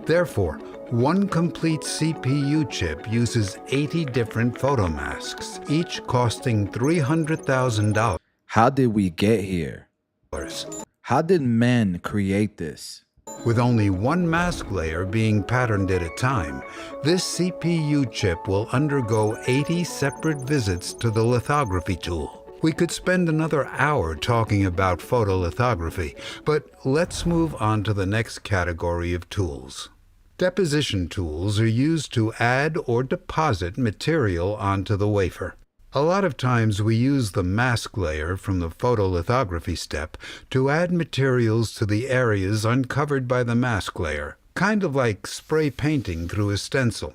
Therefore, one complete CPU chip uses 80 different photomasks, each costing $300,000. How did we get here? How did men create this? With only one mask layer being patterned at a time, this CPU chip will undergo 80 separate visits to the lithography tool. We could spend another hour talking about photolithography, but let's move on to the next category of tools. Deposition tools are used to add or deposit material onto the wafer. A lot of times we use the mask layer from the photolithography step to add materials to the areas uncovered by the mask layer, kind of like spray painting through a stencil.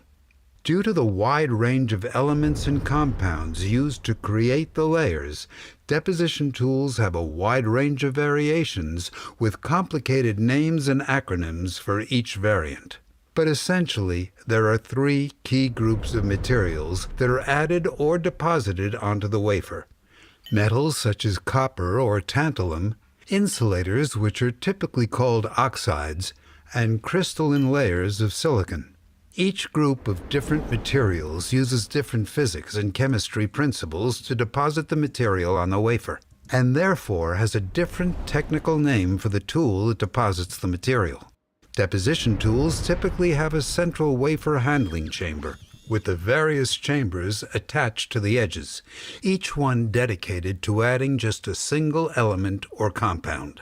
Due to the wide range of elements and compounds used to create the layers, deposition tools have a wide range of variations with complicated names and acronyms for each variant. But essentially, there are 3 key groups of materials that are added or deposited onto the wafer. Metals such as copper or tantalum, insulators which are typically called oxides, and crystalline layers of silicon. Each group of different materials uses different physics and chemistry principles to deposit the material on the wafer, and therefore has a different technical name for the tool that deposits the material. Deposition tools typically have a central wafer handling chamber, with the various chambers attached to the edges, each one dedicated to adding just a single element or compound.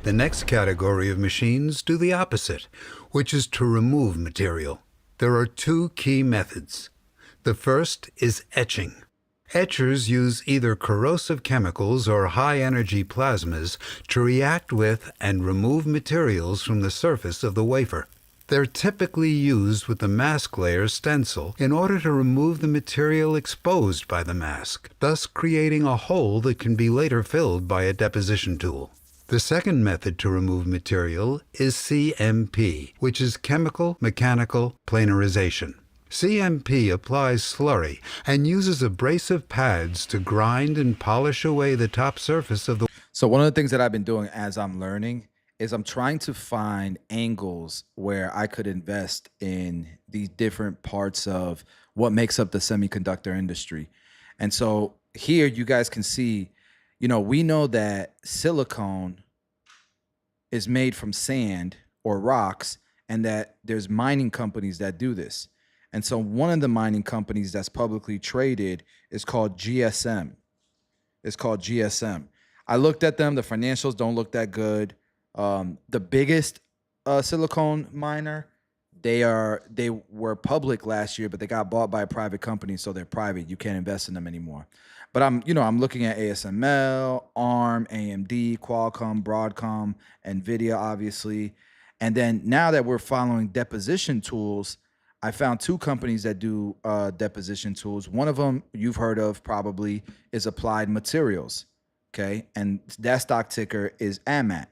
The next category of machines do the opposite, which is to remove material. There are 2 key methods. The first is etching. Etchers use either corrosive chemicals or high-energy plasmas to react with and remove materials from the surface of the wafer. They're typically used with the mask layer stencil in order to remove the material exposed by the mask, thus creating a hole that can be later filled by a deposition tool. The second method to remove material is CMP, which is chemical mechanical planarization. CMP applies slurry and uses abrasive pads to grind and polish away the top surface of the... So one of the things that I've been doing as I'm learning is I'm trying to find angles where I could invest in these different parts of what makes up the semiconductor industry. And so here you guys can see, you know, we know that silicone is made from sand or rocks, and that there's mining companies that do this. And so one of the mining companies that's publicly traded is called GSM. It's called GSM. I looked at them. The financials don't look that good. The biggest silicone miner, they were public last year, but they got bought by a private company, so they're private. You can't invest in them anymore. But I'm looking at ASML, ARM, AMD, Qualcomm, Broadcom, NVIDIA, obviously. And then now that we're following deposition tools, I found two companies that do deposition tools. One of them you've heard of probably is Applied Materials, okay? And that stock ticker is AMAT.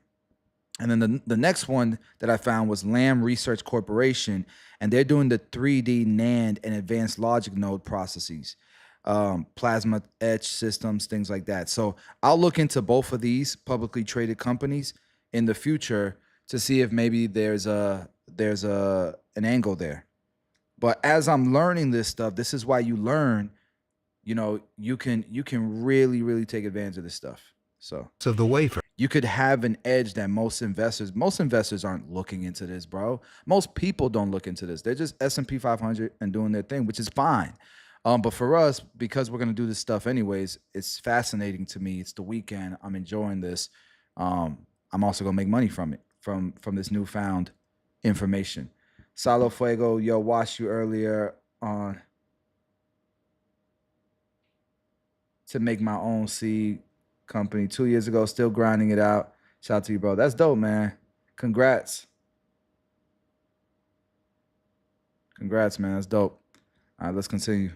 And then the next one that I found was Lam Research Corporation, and they're doing the 3D NAND and advanced logic node processes, plasma etch systems, things like that. So I'll look into both of these publicly traded companies in the future to see if maybe there's an angle there. But as I'm learning this stuff, this is why you learn, you know, you can really take advantage of this stuff. So the wafer. You could have an edge that most investors aren't looking into this, bro. Most people don't look into this. They're just S&P 500 and doing their thing, which is fine. But for us, because we're going to do this stuff anyways, it's fascinating to me. It's the weekend. I'm enjoying this. I'm also going to make money from it, from this newfound information. Salo Fuego, yo, watched you earlier on to make my own seed company 2 years ago, still grinding it out. Shout out to you, bro. That's dope, man. Congrats. Congrats, man. That's dope. All right, let's continue.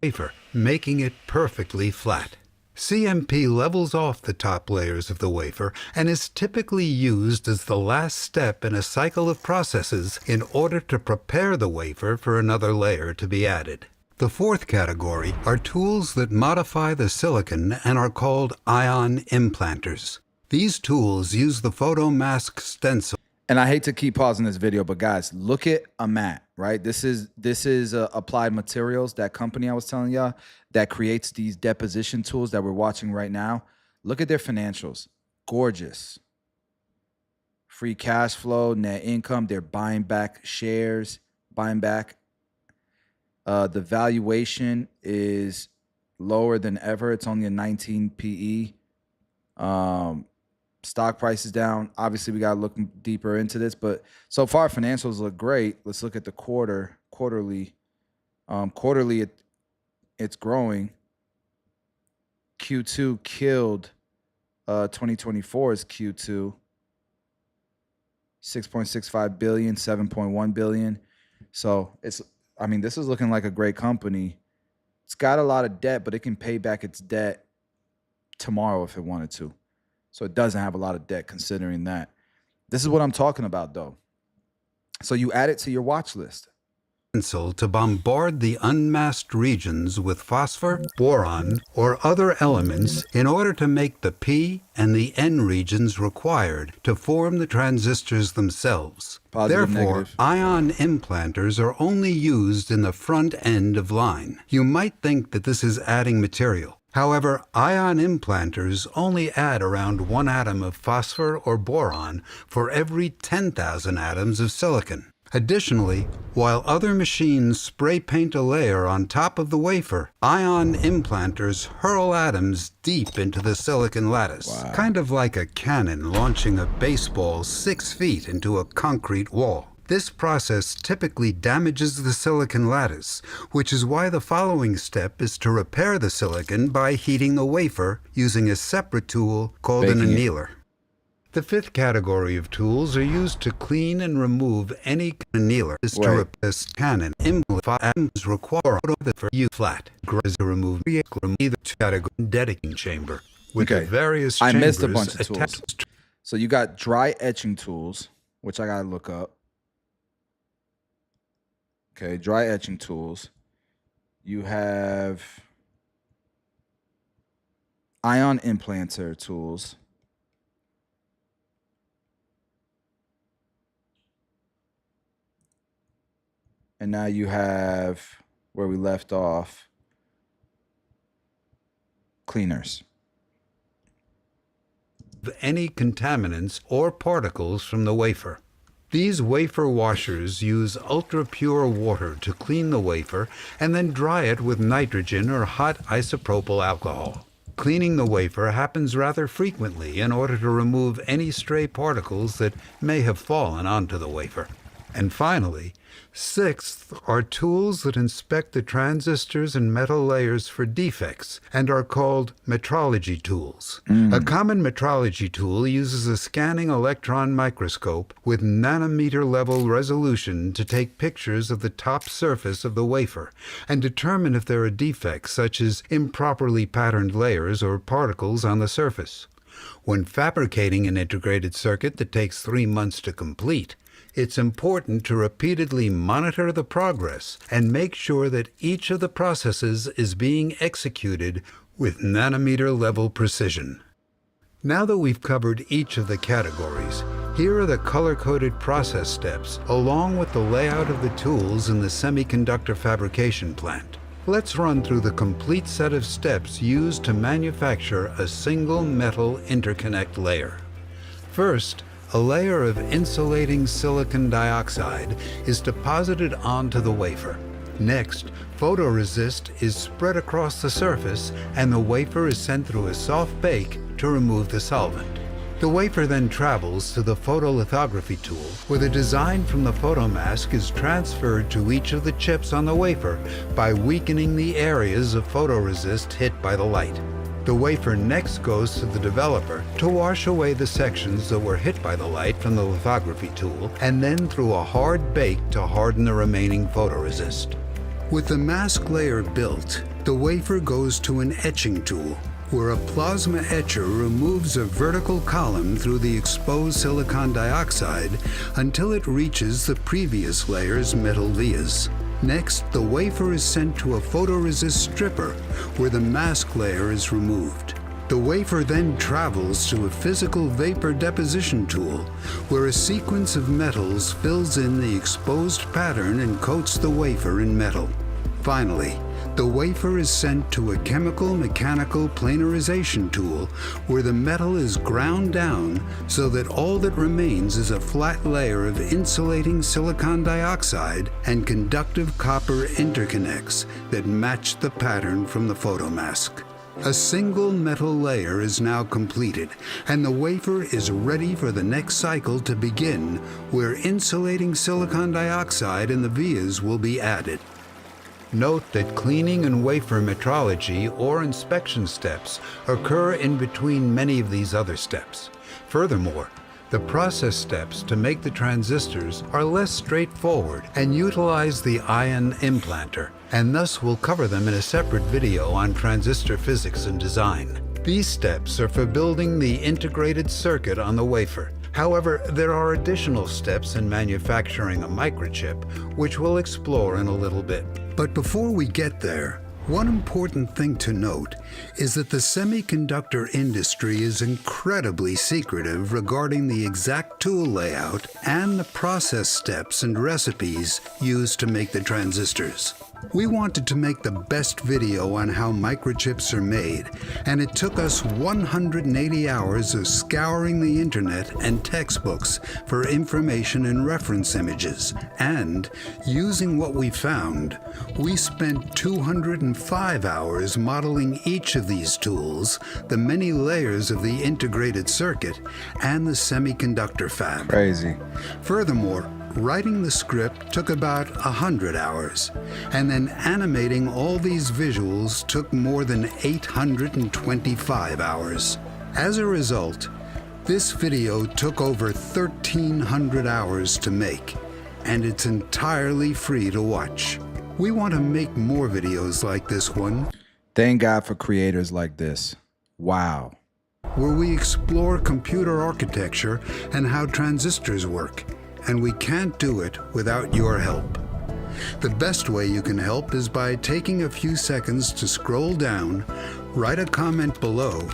Wafer, making it perfectly flat. CMP levels off the top layers of the wafer and is typically used as the last step in a cycle of processes in order to prepare the wafer for another layer to be added. The fourth category are tools that modify the silicon and are called ion implanters. These tools use the photomask stencil. And I hate to keep pausing this video, but guys, look at AMAT, right? This is Applied Materials, that company I was telling y'all that creates these deposition tools that we're watching right now. Look at their financials. Gorgeous. Free cash flow, net income. They're buying back shares, buying back. The valuation is lower than ever. It's only a 19 PE. Stock price is down. Obviously, we got to look deeper into this, but so far financials look great. Let's look at the quarterly. Quarterly, it's growing. Q2 killed 2024's Q2. 6.65 billion, 7.1 billion. So this is looking like a great company. It's got a lot of debt, but it can pay back its debt tomorrow if it wanted to. So it doesn't have a lot of debt considering that. This is what I'm talking about, though. So you add it to your watch list. To bombard the unmasked regions with phosphor, boron, or other elements in order to make the P and the N regions required to form the transistors themselves. Positive, Therefore, negative. ion implanters are only used in the front end of line. You might think that this is adding material. However, ion implanters only add around 1 atom of phosphor or boron for every 10,000 atoms of silicon. Additionally, while other machines spray paint a layer on top of the wafer, ion implanters hurl atoms deep into the silicon lattice, kind of like a cannon launching a baseball 6 feet into a concrete wall. This process typically damages the silicon lattice, which is why the following step is to repair the silicon by heating the wafer using a separate tool called an annealer. The fifth category of tools are used to clean and remove any annealer to replace cannon. Items require for you flat. To remove either category dedicating chamber with the various I chambers missed a bunch of tools. So you got dry etching tools, which I gotta look up. Okay, dry etching tools. You have ion implanter tools. And now you have, where we left off, cleaners. Any contaminants or particles from the wafer. These wafer washers use ultra-pure water to clean the wafer and then dry it with nitrogen or hot isopropyl alcohol. Cleaning the wafer happens rather frequently in order to remove any stray particles that may have fallen onto the wafer. And finally, sixth are tools that inspect the transistors and metal layers for defects and are called metrology tools. A common metrology tool uses a scanning electron microscope with nanometer-level resolution to take pictures of the top surface of the wafer and determine if there are defects such as improperly patterned layers or particles on the surface. When fabricating an integrated circuit that takes 3 months to complete, it's important to repeatedly monitor the progress and make sure that each of the processes is being executed with nanometer-level precision. Now that we've covered each of the categories, here are the color-coded process steps along with the layout of the tools in the semiconductor fabrication plant. Let's run through the complete set of steps used to manufacture a single metal interconnect layer. First, a layer of insulating silicon dioxide is deposited onto the wafer. Next, photoresist is spread across the surface and the wafer is sent through a soft bake to remove the solvent. The wafer then travels to the photolithography tool, where the design from the photomask is transferred to each of the chips on the wafer by weakening the areas of photoresist hit by the light. The wafer next goes to the developer to wash away the sections that were hit by the light from the lithography tool, and then through a hard bake to harden the remaining photoresist. With the mask layer built, the wafer goes to an etching tool, where a plasma etcher removes a vertical column through the exposed silicon dioxide until it reaches the previous layer's metal vias. Next, the wafer is sent to a photoresist stripper, where the mask layer is removed. The wafer then travels to a physical vapor deposition tool, where a sequence of metals fills in the exposed pattern and coats the wafer in metal. Finally, the wafer is sent to a chemical-mechanical planarization tool, where the metal is ground down so that all that remains is a flat layer of insulating silicon dioxide and conductive copper interconnects that match the pattern from the photomask. A single metal layer is now completed, and the wafer is ready for the next cycle to begin, where insulating silicon dioxide and the vias will be added. Note that cleaning and wafer metrology or inspection steps occur in between many of these other steps. Furthermore, the process steps to make the transistors are less straightforward and utilize the ion implanter, and thus we'll cover them in a separate video on transistor physics and design. These steps are for building the integrated circuit on the wafer. However, there are additional steps in manufacturing a microchip, which we'll explore in a little bit. But before we get there, one important thing to note is that the semiconductor industry is incredibly secretive regarding the exact tool layout and the process steps and recipes used to make the transistors. We wanted to make the best video on how microchips are made, and it took us 180 hours of scouring the internet and textbooks for information and reference images. And, using what we found, we spent 205 hours modeling each of these tools, the many layers of the integrated circuit, and the semiconductor fab. Crazy. Furthermore, writing the script took about 100 hours, and then animating all these visuals took more than 825 hours. As a result, This video took over 1,300 hours to make, and it's entirely free to watch. We want to make more videos like this one. Thank God for creators like this. Wow. Where we explore computer architecture and how transistors work, and we can't do it without your help. The best way you can help is by taking a few seconds to scroll down, write a comment below,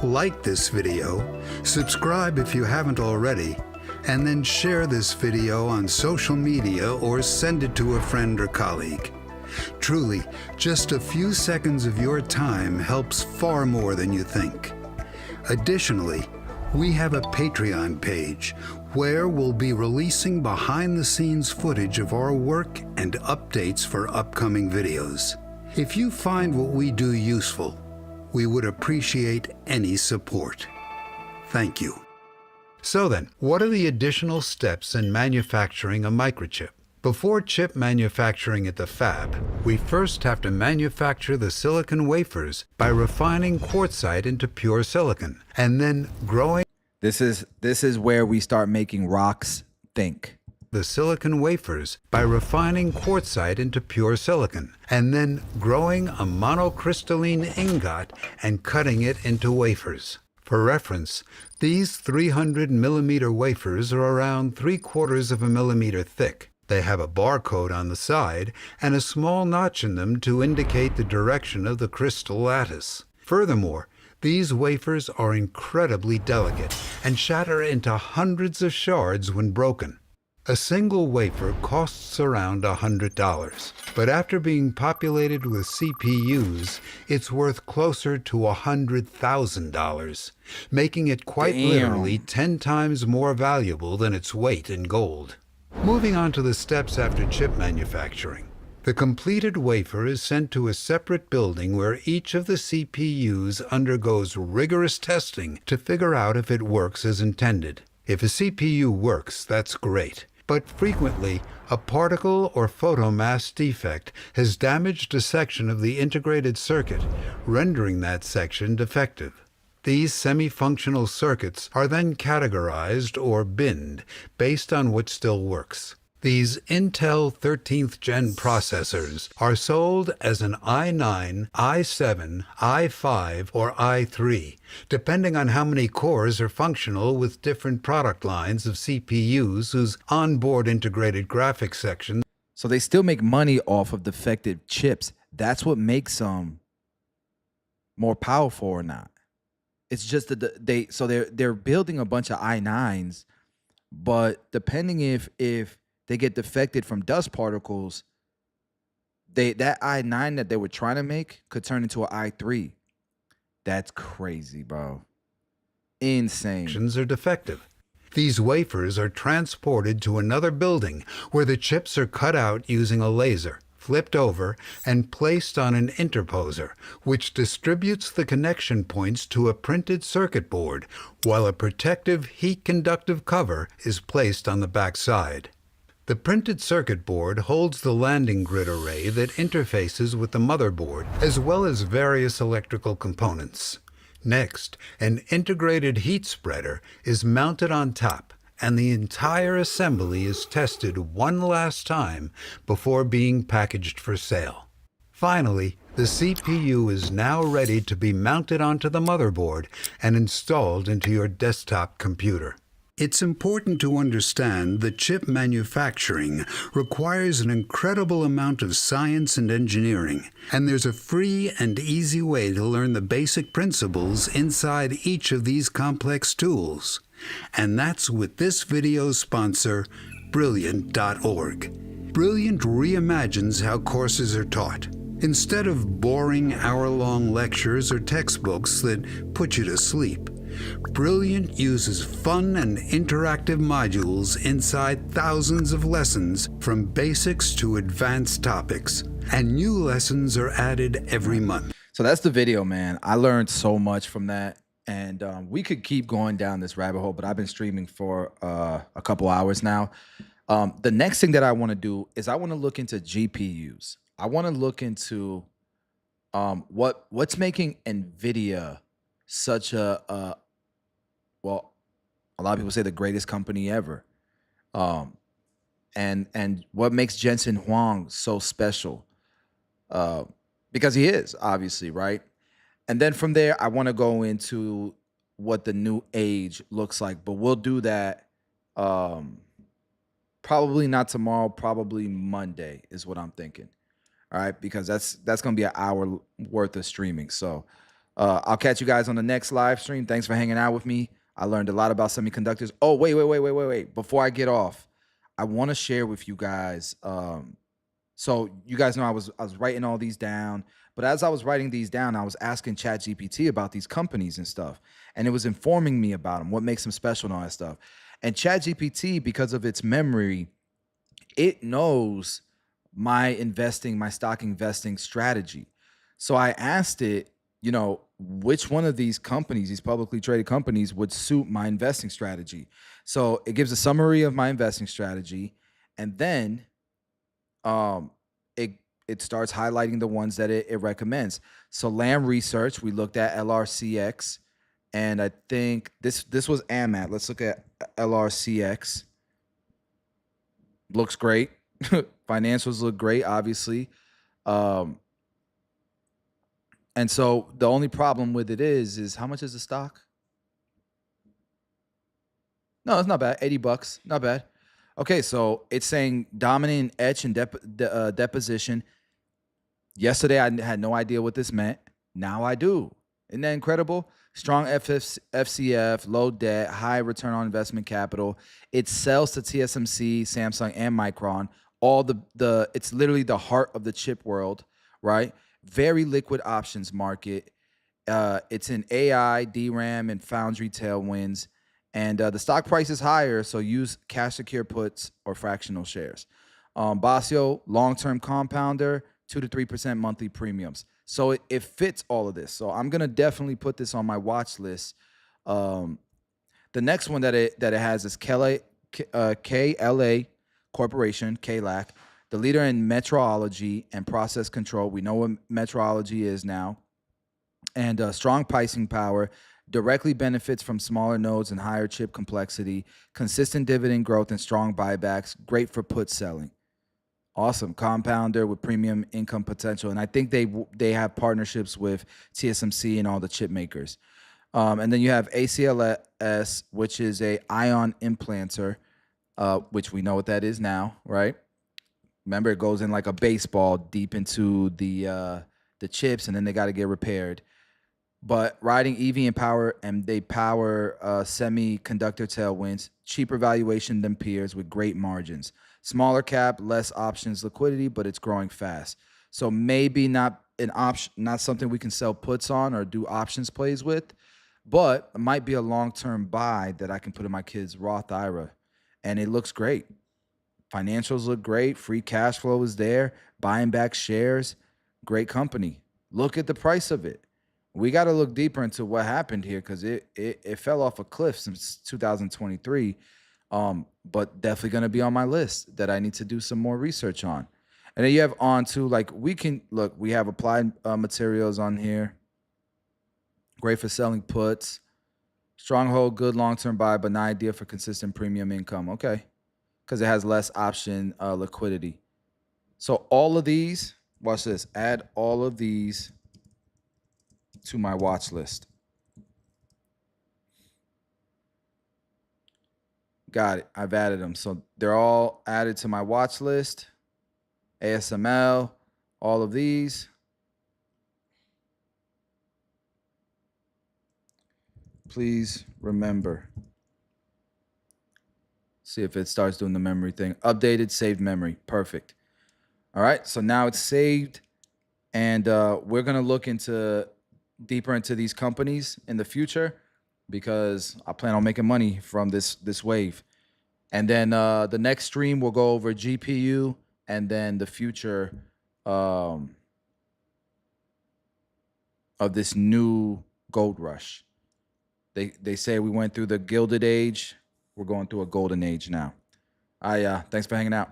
like this video, subscribe if you haven't already, and then share this video on social media or send it to a friend or colleague. Truly, just a few seconds of your time helps far more than you think. Additionally, we have a Patreon page where we'll be releasing behind-the-scenes footage of our work and updates for upcoming videos. If you find what we do useful, we would appreciate any support. Thank you. So then, what are the additional steps in manufacturing a microchip? Before chip manufacturing at the fab, we first have to manufacture the silicon wafers by refining quartzite into pure silicon, and then growing. This is where we start making rocks think. The silicon wafers by refining quartzite into pure silicon, and then growing a monocrystalline ingot and cutting it into wafers. For reference, these 300 millimeter wafers are around 3/4 of a millimeter thick. They have a barcode on the side and a small notch in them to indicate the direction of the crystal lattice. Furthermore, these wafers are incredibly delicate and shatter into hundreds of shards when broken. A single wafer costs around $100, but after being populated with CPUs, it's worth closer to $100,000, making it quite literally 10 times more valuable than its weight in gold. Moving on to the steps after chip manufacturing. The completed wafer is sent to a separate building where each of the CPUs undergoes rigorous testing to figure out if it works as intended. If a CPU works, that's great. But frequently, a particle or photomass defect has damaged a section of the integrated circuit, rendering that section defective. These semi-functional circuits are then categorized or binned based on what still works. These Intel 13th Gen processors are sold as an i9, i7, i5, or i3, depending on how many cores are functional with different product lines of CPUs whose onboard integrated graphics section. So they still make money off of defective chips. That's what makes them more powerful or not. It's just that they're building a bunch of i9s, but depending if they get defected from dust particles, that i9 that they were trying to make could turn into an i3. That's crazy, bro. Insane. Are defective. These wafers are transported to another building where the chips are cut out using a laser, flipped over, and placed on an interposer, which distributes the connection points to a printed circuit board, while a protective heat-conductive cover is placed on the back side. The printed circuit board holds the landing grid array that interfaces with the motherboard, as well as various electrical components. Next, an integrated heat spreader is mounted on top, and the entire assembly is tested one last time before being packaged for sale. Finally, the CPU is now ready to be mounted onto the motherboard and installed into your desktop computer. It's important to understand that chip manufacturing requires an incredible amount of science and engineering, and there's a free and easy way to learn the basic principles inside each of these complex tools. And that's with this video's sponsor, Brilliant.org. Brilliant reimagines how courses are taught. Instead of boring hour-long lectures or textbooks that put you to sleep, Brilliant uses fun and interactive modules inside thousands of lessons from basics to advanced topics, and new lessons are added every month. So that's the video, man. I learned so much from that, and we could keep going down this rabbit hole, but I've been streaming for a couple hours now. The next thing that I want to do is I want to look into GPUs. I want to look into what's making NVIDIA such a A lot of people say the greatest company ever. And what makes Jensen Huang so special? Because he is, obviously, right? And then from there, I want to go into what the new age looks like, but we'll do that probably not tomorrow, probably Monday is what I'm thinking. All right, because that's gonna be an hour worth of streaming. So I'll catch you guys on the next live stream. Thanks for hanging out with me. I learned a lot about semiconductors. Oh, wait. Before I get off, I want to share with you guys. So you guys know I was writing all these down, but as I was writing these down, I was asking ChatGPT about these companies and stuff, and it was informing me about them, what makes them special and all that stuff. And ChatGPT, because of its memory, it knows my stock investing strategy. So I asked it, which one of these companies, these publicly traded companies, would suit my investing strategy. So it gives a summary of my investing strategy, and then it starts highlighting the ones that it recommends. So Lamb Research, we looked at LRCX, and I think this was AMAT. Let's look at LRCX. Looks great. Financials look great, obviously. And so the only problem with it is how much is the stock? No, it's not bad. $80, not bad. Okay, so it's saying dominant etch and deposition. Yesterday, I had no idea what this meant. Now I do. Isn't that incredible? Strong FCF, low debt, high return on investment capital. It sells to TSMC, Samsung, and Micron. It's literally the heart of the chip world, right? Very liquid options market. It's in AI, DRAM, and foundry tailwinds. And the stock price is higher, so use cash secure puts or fractional shares. Bossio, long-term compounder, 2 to 3% monthly premiums. So it fits all of this. So I'm gonna definitely put this on my watch list. The next one that it has is KLA Corporation, KLAC, the leader in metrology and process control. We know what metrology is now. And strong pricing power, directly benefits from smaller nodes and higher chip complexity, consistent dividend growth and strong buybacks, great for put selling. Awesome. Compounder with premium income potential. And I think they have partnerships with TSMC and all the chip makers. And then you have ACLS, which is a ion implanter, which we know what that is now, right? Remember, it goes in like a baseball deep into the chips, and then they got to get repaired. But riding EV and power, and they power semiconductor tailwinds, cheaper valuation than peers with great margins. Smaller cap, less options liquidity, but it's growing fast. So maybe not an option, not something we can sell puts on or do options plays with, but it might be a long-term buy that I can put in my kids' Roth IRA. And it looks great. Financials look great. Free cash flow is there. Buying back shares. Great company. Look at the price of it. We got to look deeper into what happened here because it fell off a cliff since 2023, but definitely going to be on my list that I need to do some more research on. And then you have on to we have applied materials on here. Great for selling puts. Stronghold, good long-term buy, but not ideal for consistent premium income. Okay, because it has less option liquidity. So all of these, watch this, add all of these to my watch list. Got it. I've added them. So they're all added to my watch list. ASML, all of these. Please remember. See if it starts doing the memory thing. Updated, saved memory. Perfect. All right. So now it's saved. And we're going to look deeper into these companies in the future because I plan on making money from this wave. And then the next stream we'll go over GPU and then the future of this new gold rush. They say we went through the Gilded Age. We're going through a golden age now. Thanks for hanging out.